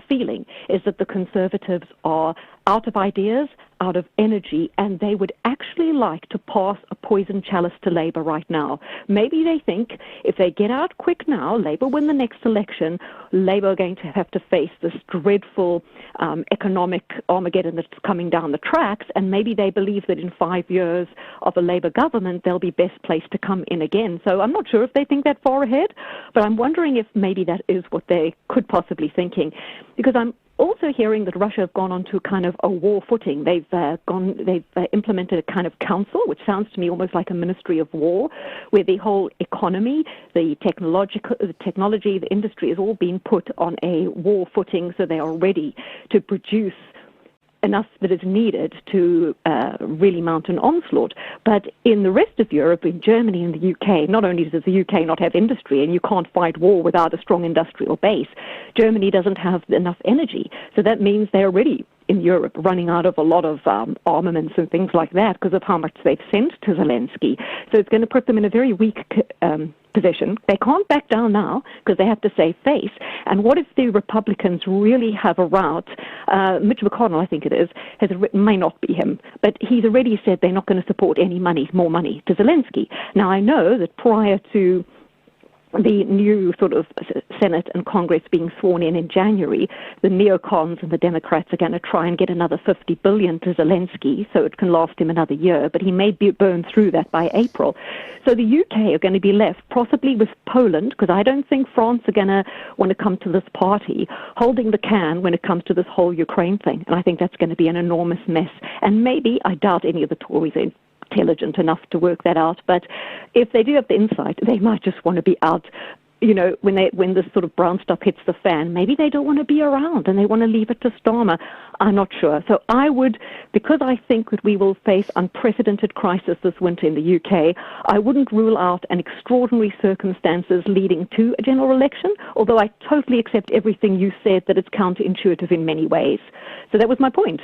feeling is that the Conservatives are out of ideas, out of energy, and they would actually like to pass a poison chalice to Labour right now. Maybe they think if they get out quick now, Labour win the next election, Labour are going to have to face this dreadful economic Armageddon that's coming down the tracks, and maybe they believe that in 5 years of a Labour government, they'll be best placed to come in again. So I'm not sure if they think that far ahead, but I'm wondering if maybe that is what they could possibly thinking, because I'm also hearing that Russia have gone onto kind of a war footing. They've implemented a kind of council, which sounds to me almost like a ministry of war, where the whole economy, the technology, the industry is all being put on a war footing, so they are ready to produce enough that is needed to really mount an onslaught. But in the rest of Europe, in Germany and the UK, not only does the UK not have industry, and you can't fight war without a strong industrial base, Germany doesn't have enough energy. So that means they're already in Europe running out of a lot of armaments and things like that because of how much they've sent to Zelensky. So it's going to put them in a very weak position. They can't back down now because they have to save face. And what if the Republicans really have a rout? Mitch McConnell, I think it is, has written, may not be him, but he's already said they're not going to support any more money to Zelensky. Now, I know that prior to the new sort of Senate and Congress being sworn in January, the neocons and the Democrats are going to try and get another $50 billion to Zelensky so it can last him another year, but he may be burned through that by April. So the UK are going to be left possibly with Poland, because I don't think France are going to want to come to this party, holding the can when it comes to this whole Ukraine thing. And I think that's going to be an enormous mess. And maybe, I doubt any of the Tories are intelligent enough to work that out, but if they do have the insight, they might just want to be out, you know, when this sort of brown stuff hits the fan. Maybe they don't want to be around and they want to leave it to Starmer. I'm not sure. So I would, because I think that we will face unprecedented crisis this winter in the UK, I wouldn't rule out an extraordinary circumstances leading to a general election, although I totally accept everything you said, that it's counterintuitive in many ways. So that was my point.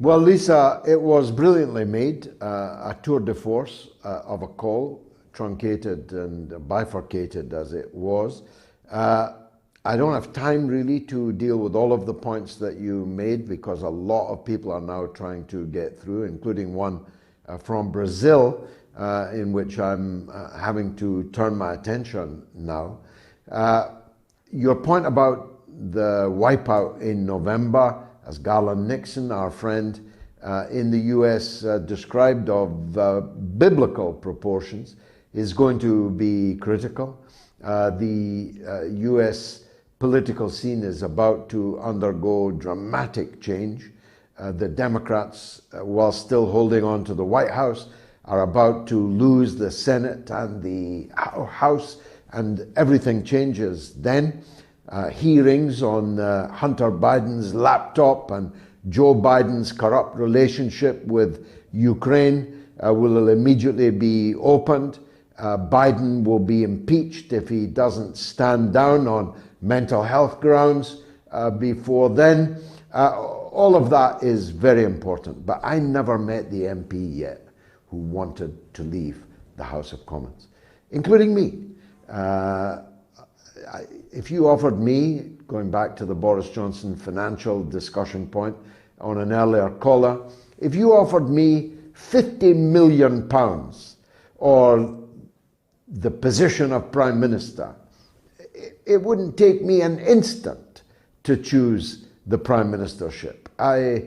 Well, Lisa, it was brilliantly made, a tour de force of a call, truncated and bifurcated as it was. I don't have time really to deal with all of the points that you made, because a lot of people are now trying to get through, including one from Brazil, in which I'm having to turn my attention now. Your point about the wipeout in November, as Garland Nixon, our friend in the US, described of biblical proportions, is going to be critical. The US political scene is about to undergo dramatic change. The Democrats, while still holding on to the White House, are about to lose the Senate and the House, and everything changes then. Hearings on Hunter Biden's laptop and Joe Biden's corrupt relationship with Ukraine will immediately be opened. Biden will be impeached if he doesn't stand down on mental health grounds before then. All of that is very important, but I never met the MP yet who wanted to leave the House of Commons, including me. If you offered me, going back to the Boris Johnson financial discussion point on an earlier caller, if you offered me £50 million or the position of Prime Minister, it wouldn't take me an instant to choose the Prime Ministership. I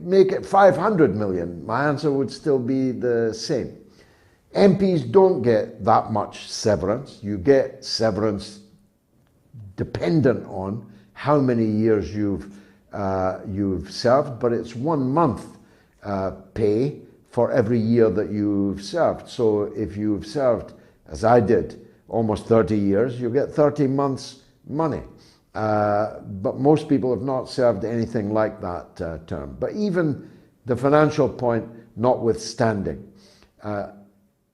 make it 500 million, my answer would still be the same. MPs don't get that much severance. You get severance dependent on how many years you've served, but it's 1 month pay for every year that you've served. So if you've served, as I did, almost 30 years, you get 30 months money. But most people have not served anything like that term. But even the financial point notwithstanding,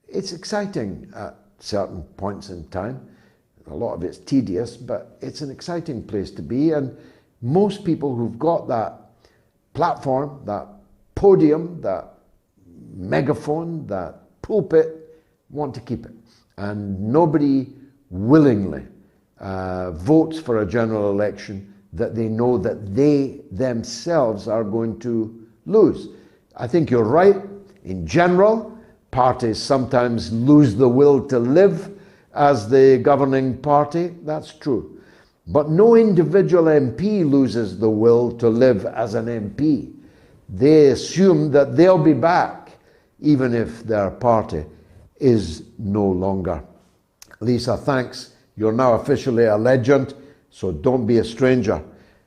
it's exciting at certain points in time. A lot of it's tedious, but it's an exciting place to be. And most people who've got that platform, that podium, that megaphone, that pulpit, want to keep it. And nobody willingly votes for a general election that they know that they themselves are going to lose. I think you're right. In general, parties sometimes lose the will to live as the governing party. That's true. But no individual MP loses the will to live as an MP. They assume that they'll be back, even if their party is no longer. Lisa, thanks. You're now officially a legend, so don't be a stranger.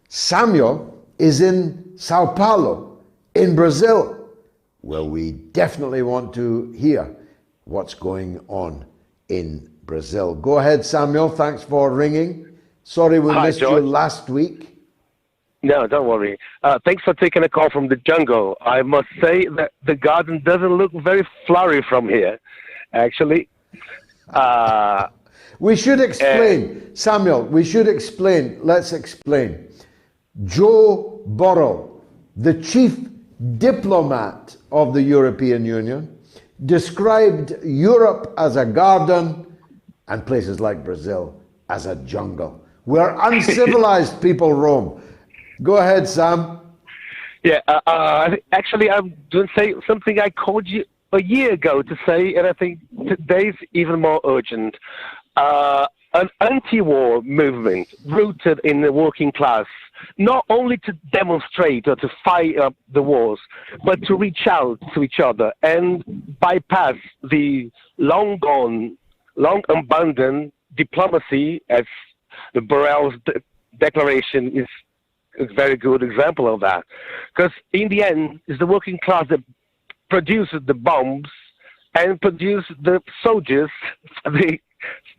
Samuel is in Sao Paulo, in Brazil. Well, we definitely want to hear what's going on in Brazil. Go ahead, Samuel. Thanks for ringing. Sorry we missed you last week. No, don't worry. Thanks for taking a call from the jungle. I must say that the garden doesn't look very flowery from here, actually. We should explain, Samuel, we should explain. Let's explain. Joe Borrell, the chief diplomat of the European Union, described Europe as a garden and places like Brazil as a jungle, where uncivilized people roam. Go ahead, Sam. Yeah, actually, I'm going to say something I called you a year ago to say, and I think today's even more urgent. An anti-war movement rooted in the working class, not only to demonstrate or to fight up the wars, but to reach out to each other and bypass the long gone, long abandoned diplomacy, as the Borrell's declaration is a very good example of that. Because in the end, it's the working class that produces the bombs and produce the soldiers. They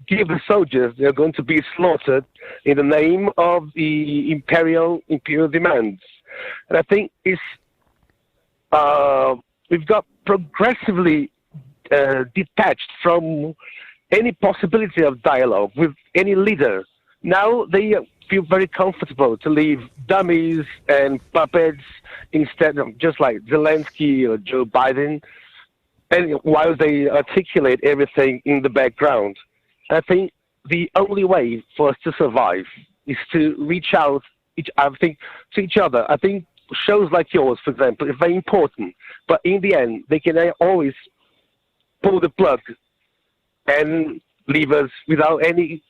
give the soldiers, they're going to be slaughtered in the name of the imperial demands. And I think it's we've got progressively detached from any possibility of dialogue with any leader. Now they feel very comfortable to leave dummies and puppets instead of just like Zelensky or Joe Biden, and while they articulate everything in the background. I think the only way for us to survive is to reach out to each other. I think shows like yours, for example, is very important. But in the end, they can always pull the plug and leave us without any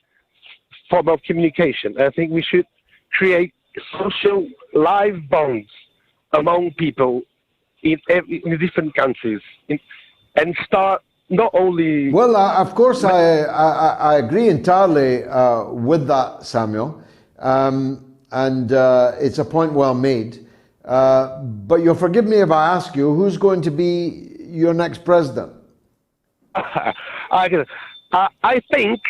form of communication. I think we should create social live bonds among people in different countries and start not only... Well, of course, I agree entirely with that, Samuel. And it's a point well made. But you'll forgive me if I ask you, who's going to be your next president? I think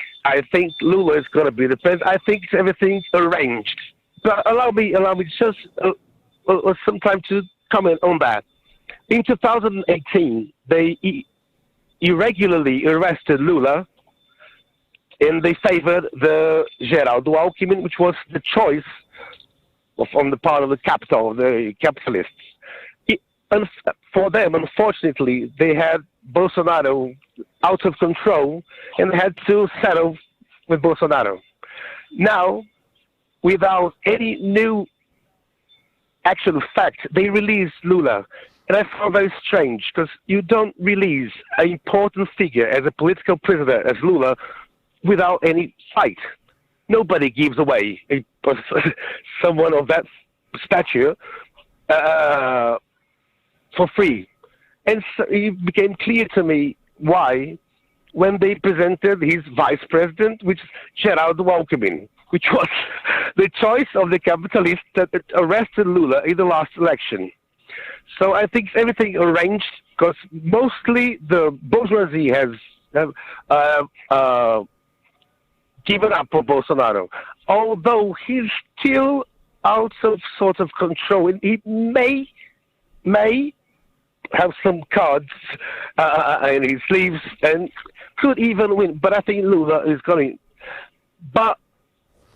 Lula is going to be the president. I think everything's arranged. But allow me just some time to comment on that. In 2018, they irregularly arrested Lula, and they favored the Geraldo Alckmin, which was the choice on the part of the capital, the capitalists. And for them, unfortunately, they had Bolsonaro out of control and they had to settle with Bolsonaro. Now, without any new actual fact, they released Lula. And I found very strange, because you don't release an important figure as a political prisoner as Lula without any fight. Nobody gives away someone of that stature for free. And so it became clear to me why, when they presented his vice president, which is Geraldo Alckmin, which was the choice of the capitalists that arrested Lula in the last election. So I think everything arranged, because mostly the bourgeoisie has given up for Bolsonaro, although he's still out of sort of control. He may have some cards in his sleeves and could even win, but I think Lula is going. But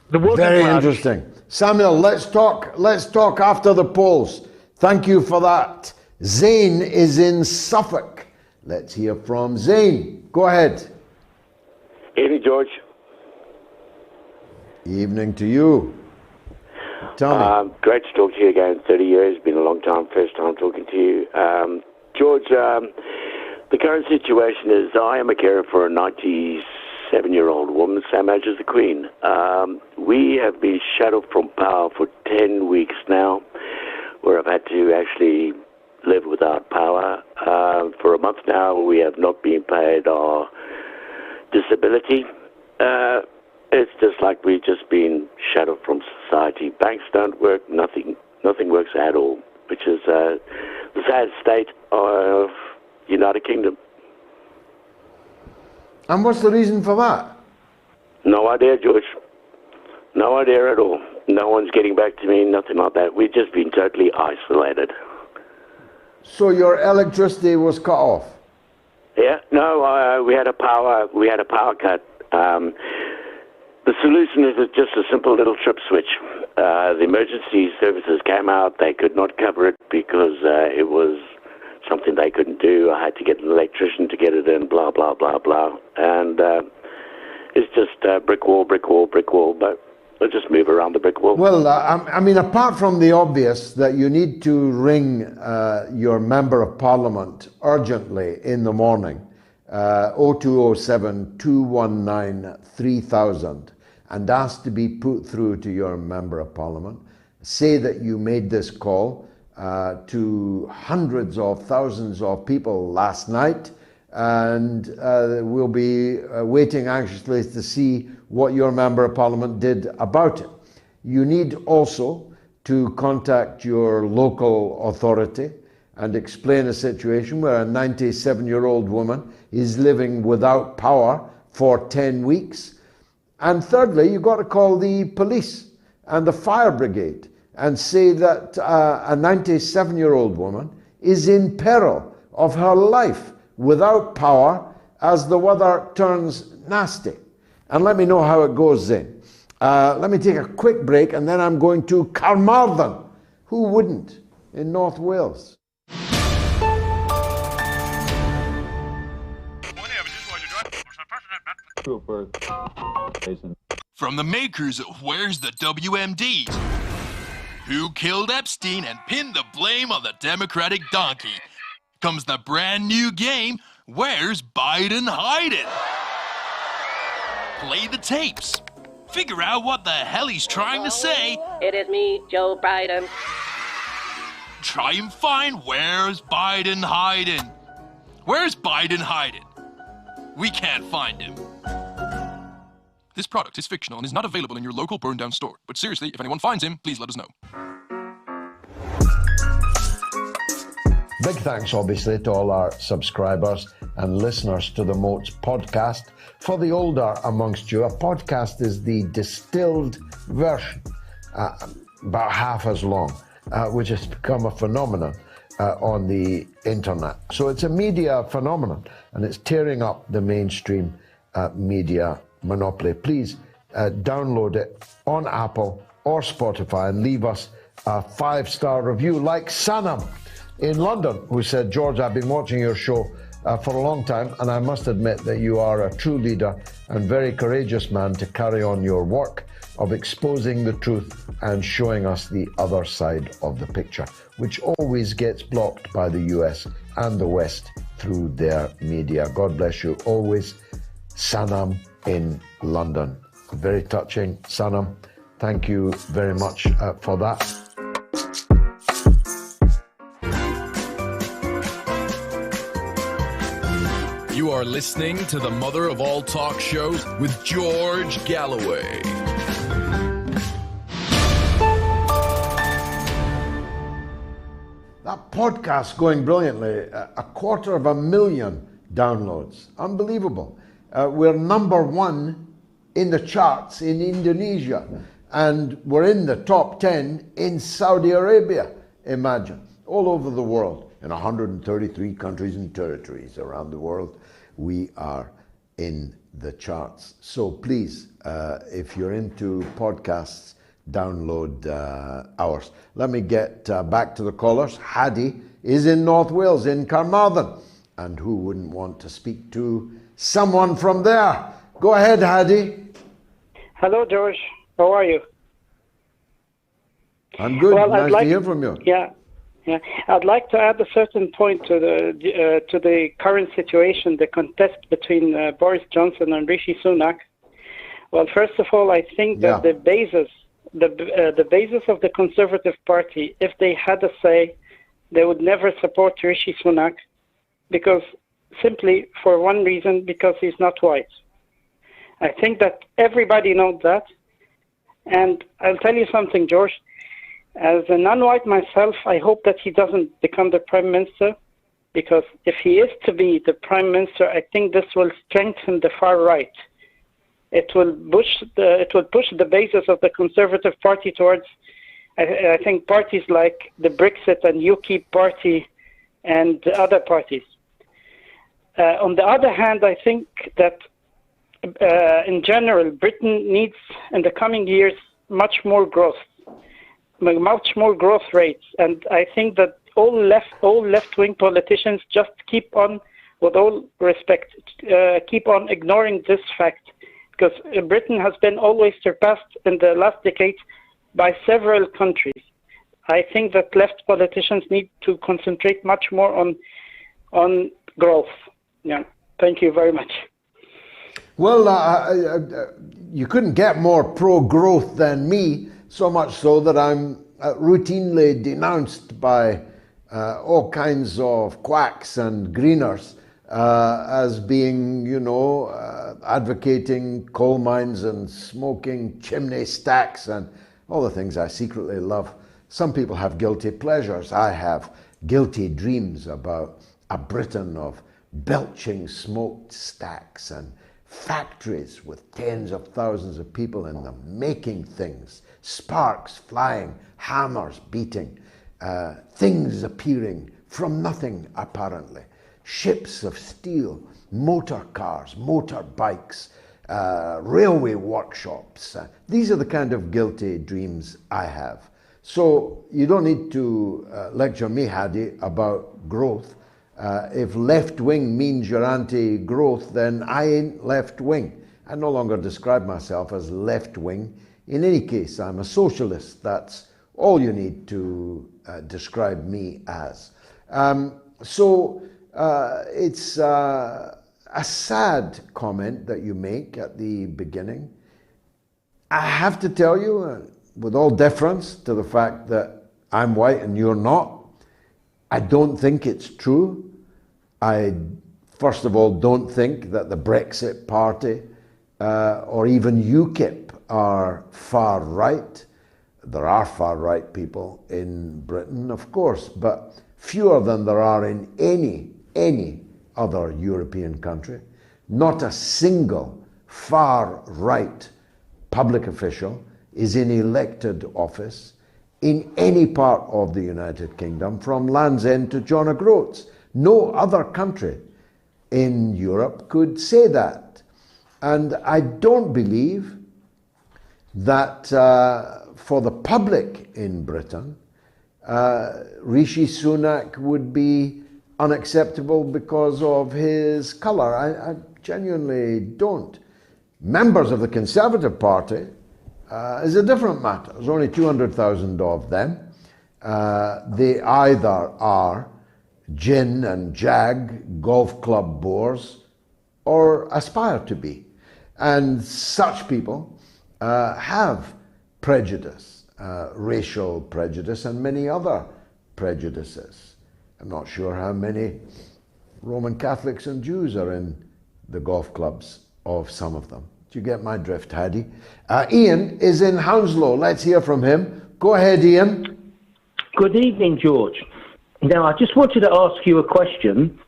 the very interesting, Samuel. Let's talk after the polls. Thank you for that. Zane is in Suffolk. Let's hear from Zane. Go ahead. Evening, George. Evening to you. Tell me. Great to talk to you again. 30 years, been a long time, first time talking to you. George, the current situation is I am a carer for a 97-year-old woman, same age as the Queen. We have been shadowed from power for 10 weeks now, where I've had to actually live without power. For a month now, we have not been paid our disability. It's just like we've just been shadowed from society. Banks don't work, nothing works at all, which is the sad state of United Kingdom. And what's the reason for that? No idea, George. No idea at all. No one's getting back to me, nothing like that. We've just been totally isolated. So your electricity was cut off? Yeah, no, we had a power cut. The solution is just a simple little trip switch. The emergency services came out. They could not cover it because it was something they couldn't do. I had to get an electrician to get it in, blah, blah, blah, blah. And it's just brick wall, brick wall, brick wall. But we'll just move around the brick wall. Well, I mean, apart from the obvious that you need to ring your Member of Parliament urgently in the morning, 0207 219 3000, and ask to be put through to your Member of Parliament. Say that you made this call to hundreds of thousands of people last night, and we'll be waiting anxiously to see what your Member of Parliament did about it. You need also to contact your local authority and explain a situation where a 97-year-old woman is living without power for 10 weeks. And thirdly, you've got to call the police and the fire brigade and say that a 97-year-old woman is in peril of her life without power as the weather turns nasty. And let me know how it goes then. Let me take a quick break, and then I'm going to Carmarthen. Who wouldn't? In North Wales. From the makers of Where's the WMDs? Who killed Epstein and pinned the blame on the Democratic donkey? Comes the brand new game, Where's Biden Hiding? Play the tapes. Figure out what the hell he's trying to say. It is me, Joe Biden. Try and find Where's Biden Hiding? Where's Biden hiding? We can't find him. This product is fictional and is not available in your local burn-down store. But seriously, if anyone finds him, please let us know. Big thanks, obviously, to all our subscribers and listeners to the MOATS podcast. For the older amongst you, a podcast is the distilled version, about half as long, which has become a phenomenon. on the internet. So it's a media phenomenon, and it's tearing up the mainstream media monopoly. Please download it on Apple or Spotify and leave us a 5-star review, like Sanam in London, who said, George, I've been watching your show for a long time, and I must admit that you are a true leader and very courageous man to carry on your work of exposing the truth and showing us the other side of the picture, which always gets blocked by the US and the West through their media. God bless you always. Sanam in London. Very touching, Sanam. Thank you very much for that. You are listening to the mother of all talk shows with George Galloway. That podcast going brilliantly. 250,000 downloads. Unbelievable. We're number 1 in the charts in Indonesia, and we're in the top 10 in Saudi Arabia. Imagine. All over the world, in 133 countries and territories around the world, we are in the charts. So please, if you're into podcasts, download ours. Let me get back to the callers. Hadi is in North Wales, in Carmarthen. And who wouldn't want to speak to someone from there? Go ahead, Hadi. Hello, George. How are you? I'm good. Well, nice to hear from you. Yeah. I'd like to add a certain point to the current situation, the contest between Boris Johnson and Rishi Sunak. Well, first of all, I think that the basis of the Conservative Party, if they had a say, they would never support Rishi Sunak, because simply for one reason, because he's not white. I think that everybody knows that, and I'll tell you something, George. As a non-white myself, I hope that he doesn't become the Prime Minister, because if he is to be the Prime Minister, I think this will strengthen the far right. It will push the basis of the Conservative Party towards, I think, parties like the Brexit and UKIP party and other parties. On the other hand, I think that in general, Britain needs, in the coming years, much more growth rates. And I think that all left-wing politicians just keep on, with all respect, keep on ignoring this fact, because Britain has been always surpassed in the last decade by several countries. I think that left politicians need to concentrate much more on growth. Yeah. Thank you very much. Well, you couldn't get more pro-growth than me, so much so that I'm routinely denounced by all kinds of quacks and greeners as being, advocating coal mines and smoking chimney stacks and all the things I secretly love. Some people have guilty pleasures. I have guilty dreams about a Britain of belching smoked stacks and factories with tens of thousands of people in them making things, sparks flying, hammers beating, things appearing from nothing apparently, ships of steel, motor cars, motorbikes, railway workshops. These are the kind of guilty dreams I have. So you don't need to lecture me, Hadi, about growth. If left-wing means you're anti-growth, then I ain't left-wing. I no longer describe myself as left-wing. In any case, I'm a socialist. That's all you need to describe me as. It's a sad comment that you make at the beginning. I have to tell you, with all deference to the fact that I'm white and you're not, I don't think it's true. I, first of all, don't think that the Brexit Party or even UKIP are far right. There are far right people in Britain, of course, but fewer than there are in any other European country. Not a single far right public official is in elected office in any part of the United Kingdom, from Land's End to John O'Groats. No other country in Europe could say that. And I don't believe that for the public in Britain, Rishi Sunak would be unacceptable because of his colour. I genuinely don't. Members of the Conservative Party is a different matter. There's only 200,000 of them. They either are gin and jag golf club bores or aspire to be. And such people have prejudice, racial prejudice and many other prejudices. I'm not sure how many Roman Catholics and Jews are in the golf clubs of some of them. Do you get my drift, Haddy? Ian is in Hounslow. Let's hear from him. Go ahead, Ian. Good evening, George. Now, I just wanted to ask you a question.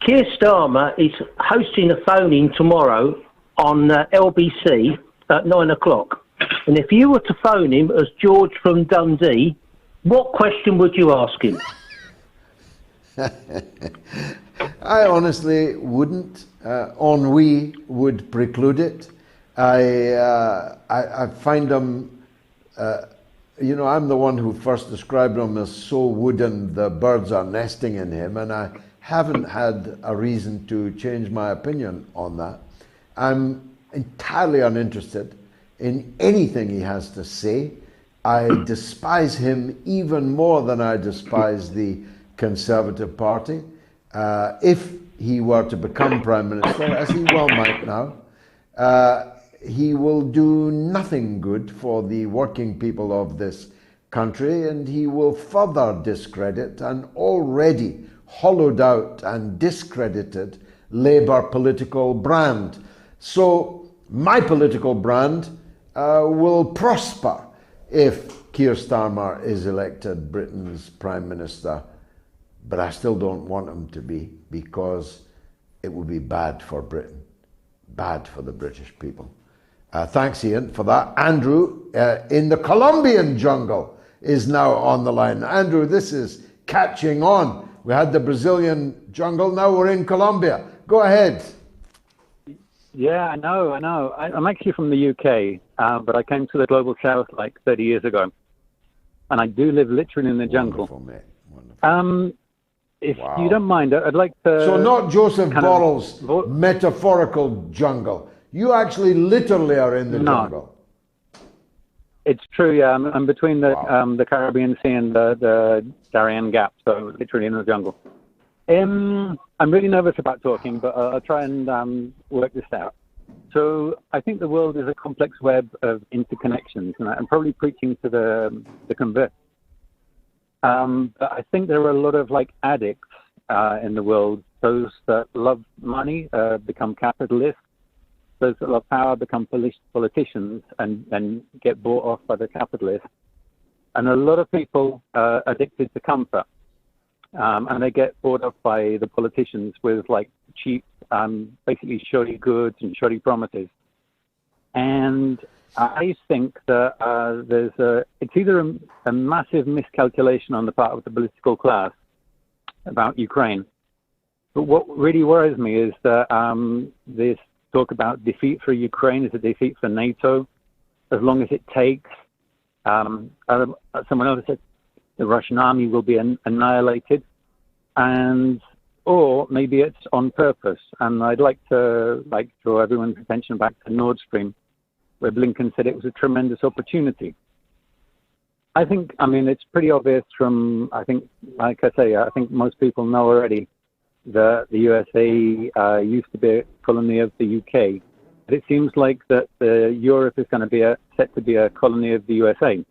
Keir Starmer is hosting a phone-in tomorrow on LBC at 9 o'clock. And if you were to phone him as George from Dundee, what question would you ask him? I honestly wouldn't. Ennui would preclude it. I find him, I'm the one who first described him as so wooden the birds are nesting in him, and I haven't had a reason to change my opinion on that. I'm entirely uninterested in anything he has to say. I despise him even more than I despise the Conservative Party. If he were to become Prime Minister, as he well might now, he will do nothing good for the working people of this country, and he will further discredit an already hollowed out and discredited Labour political brand. So my political brand will prosper if Keir Starmer is elected Britain's Prime Minister. But I still don't want him to be, because it would be bad for Britain, bad for the British people. Thanks, Ian, for that. Andrew in the Colombian jungle is now on the line. Andrew, this is catching on. We had the Brazilian jungle, now we're in Colombia. Go ahead. Yeah, I know. I'm actually from the UK, but I came to the Global South like 30 years ago. And I do live literally in the jungle. Wonderful, mate. Wonderful. If you don't mind, I'd like to... So not Joseph Borrell's metaphorical jungle. You actually literally are in the jungle. It's true, yeah. I'm between the Caribbean Sea and the Darien Gap, so literally in the jungle. I'm really nervous about talking, but I'll try and work this out. So I think the world is a complex web of interconnections, and I'm probably preaching to the convert. But I think there are a lot of addicts in the world. Those that love money become capitalists. Those that love power become politicians and get bought off by the capitalists. And a lot of people are addicted to comfort. And they get bought off by the politicians with cheap, basically shoddy goods and shoddy promises. And I think that it's either a massive miscalculation on the part of the political class about Ukraine. But what really worries me is that this talk about defeat for Ukraine is a defeat for NATO, as long as it takes. Someone else said the Russian army will be annihilated, or maybe it's on purpose. And I'd like to draw everyone's attention back to Nordstream, where Blinken said it was a tremendous opportunity. I think it's pretty obvious from, I think most people know already that the USA used to be a colony of the UK. But it seems like that Europe is going to be set to be a colony of the USA.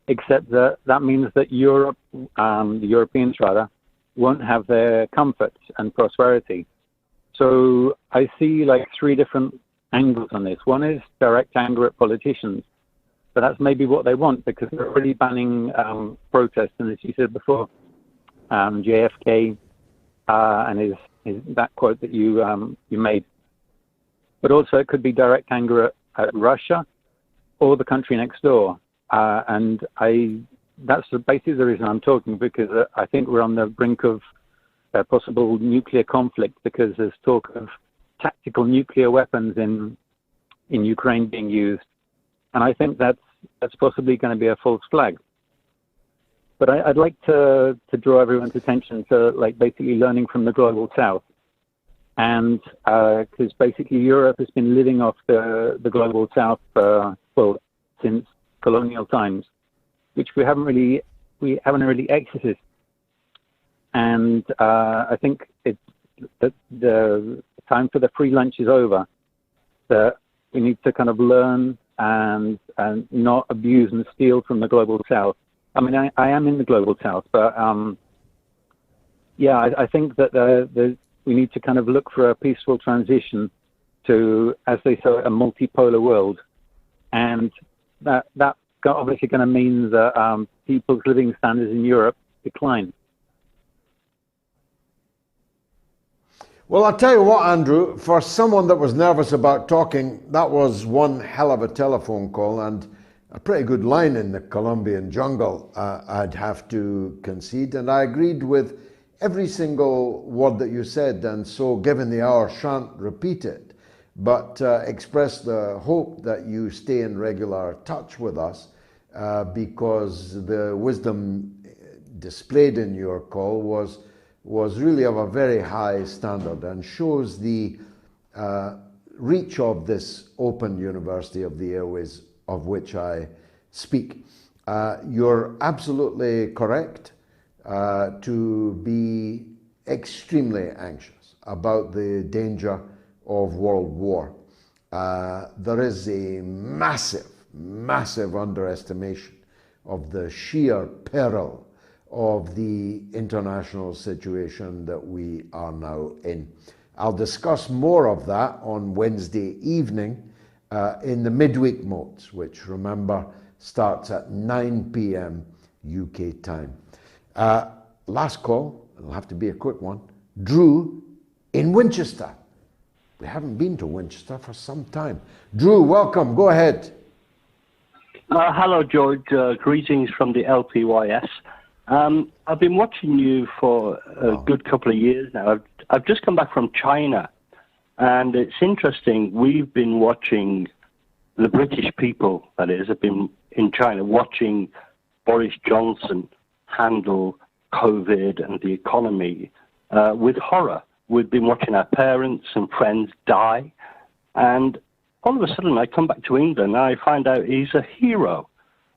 Except that means that Europe, the Europeans rather, won't have their comforts and prosperity. So I see three different angles on this. One is direct anger at politicians, but that's maybe what they want, because they're already banning protests. And as you said before, JFK and that quote that you made. But also it could be direct anger at Russia or the country next door. And that's basically the reason I'm talking, because I think we're on the brink of a possible nuclear conflict, because there's talk of tactical nuclear weapons in Ukraine being used. And I think that's possibly going to be a false flag. But I'd like to draw everyone's attention to basically learning from the global south. And because basically Europe has been living off the global south since colonial times, which we haven't really exited. And I think the time for the free lunch is over. That we need to kind of learn and not abuse and steal from the global south. I mean, I am in the global south, but I think that we need to kind of look for a peaceful transition to, as they say, a multipolar world, and that obviously going to mean that people's living standards in Europe decline. Well, I'll tell you what, Andrew, for someone that was nervous about talking, that was one hell of a telephone call and a pretty good line in the Colombian jungle, I'd have to concede. And I agreed with every single word that you said, and so given the hour, shan't repeat it, but express the hope that you stay in regular touch with us, because the wisdom displayed in your call was really of a very high standard and shows the reach of this open university of the airways of which I speak. You're absolutely correct to be extremely anxious about the danger of world war. There is a massive underestimation of the sheer peril of the international situation that we are now in. I'll discuss more of that on Wednesday evening in the midweek MOATS, which, remember, starts at 9 p.m. UK time. Last call, it'll have to be a quick one. Drew in Winchester. We haven't been to Winchester for some time. Drew, welcome. Go ahead. Hello, George. Greetings from the LPYS. I've been watching you for a good couple of years now. I've just come back from China, and it's interesting. We've been watching the British people, that is, have been in China watching Boris Johnson handle COVID and the economy with horror. We've been watching our parents and friends die, and all of a sudden I come back to England and I find out he's a hero,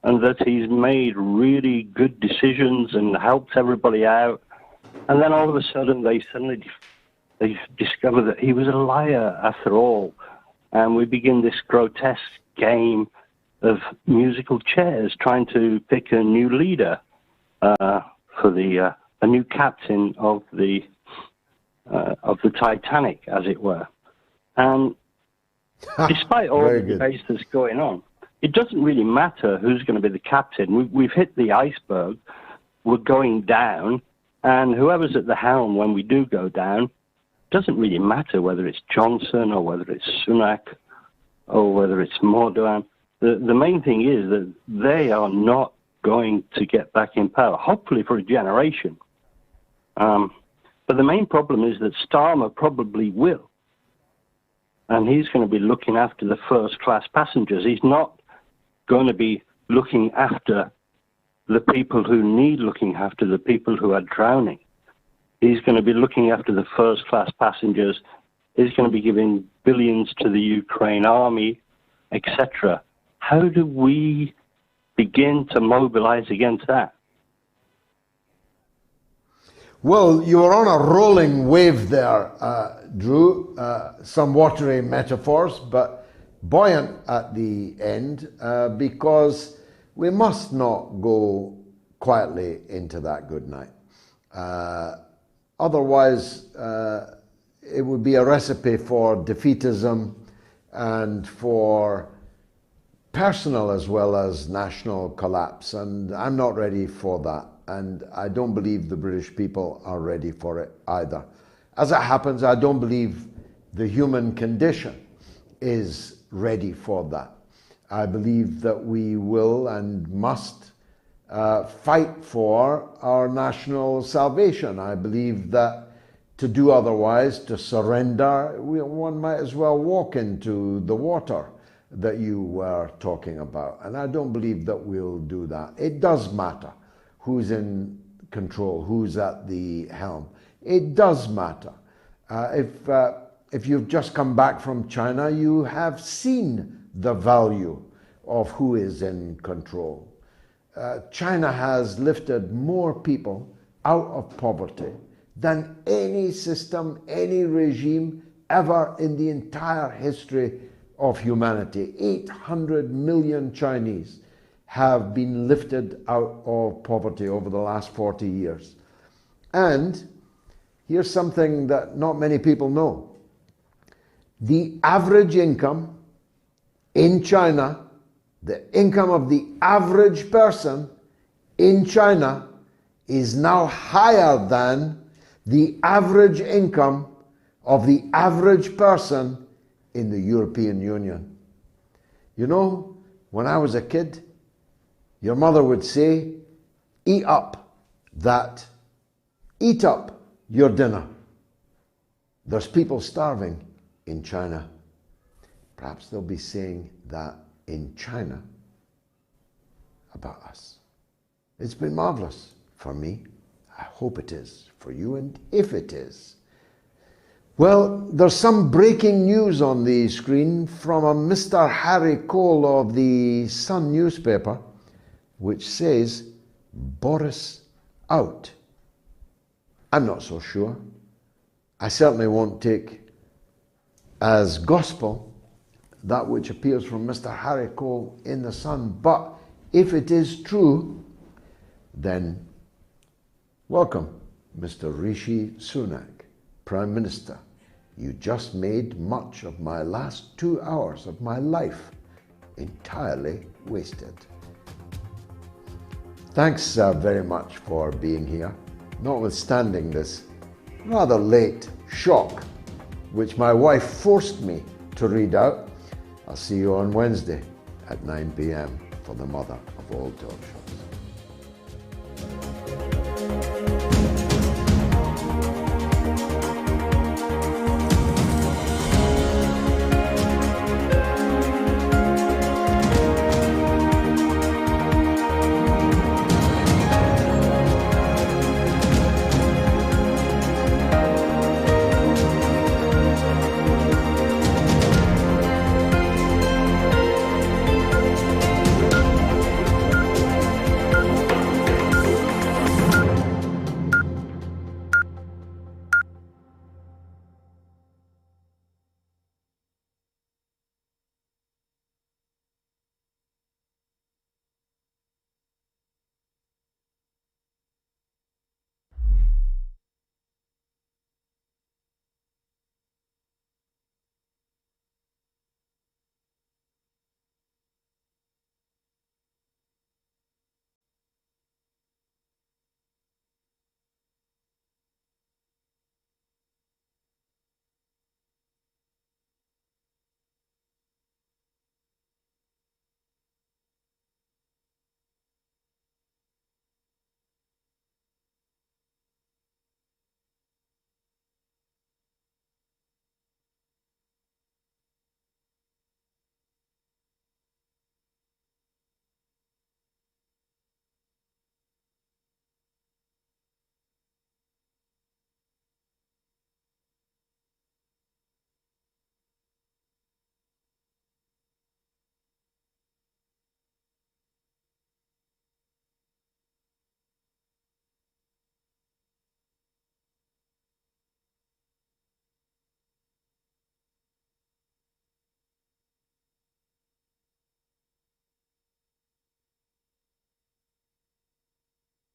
and that he's made really good decisions and helped everybody out. And then all of a sudden they discover that he was a liar after all. And we begin this grotesque game of musical chairs, trying to pick a new leader for a new captain of the Titanic, as it were. And despite all the debates that's going on, it doesn't really matter who's going to be the captain. We've hit the iceberg. We're going down. And whoever's at the helm when we do go down, doesn't really matter whether it's Johnson or whether it's Sunak or whether it's Mordovan. The main thing is that they are not going to get back in power, hopefully for a generation. But the main problem is that Starmer probably will. And he's going to be looking after the first-class passengers. He's not going to be looking after the people who need looking after, the people who are drowning. He's going to be looking after the first-class passengers. He's going to be giving billions to the Ukraine army, etc. How do we begin to mobilize against that? Well, you were on a rolling wave there, Drew. Some watery metaphors, but buoyant at the end, because we must not go quietly into that good night. Otherwise, it would be a recipe for defeatism and for personal as well as national collapse, and I'm not ready for that. And I don't believe the British people are ready for it either. As it happens, I don't believe the human condition is ready for that. I believe that we will and must fight for our national salvation. I believe that to do otherwise, to surrender, one might as well walk into the water that you were talking about. And I don't believe that we'll do that. It does matter who's in control, who's at the helm. It does matter. If you've just come back from China, you have seen the value of who is in control. China has lifted more people out of poverty than any system, any regime ever in the entire history of humanity. 800 million Chinese have been lifted out of poverty over the last 40 years. And here's something that not many people know. The average income in China, the income of the average person in China is now higher than the average income of the average person in the European Union. You know, when I was a kid, your mother would say, eat up your dinner. There's people starving in China. Perhaps they'll be saying that in China about us. It's been marvelous for me. I hope it is for you, and if it is, well, there's some breaking news on the screen from a Mr. Harry Cole of the Sun newspaper, which says, Boris out. I'm not so sure. I certainly won't take as gospel that which appears from Mr. Harry Cole in the Sun, but if it is true, then welcome, Mr. Rishi Sunak, Prime Minister. You just made much of my last 2 hours of my life entirely wasted. Thanks very much for being here, notwithstanding this rather late shock, which my wife forced me to read out. I'll see you on Wednesday at 9 p.m. for the mother of all talk shows.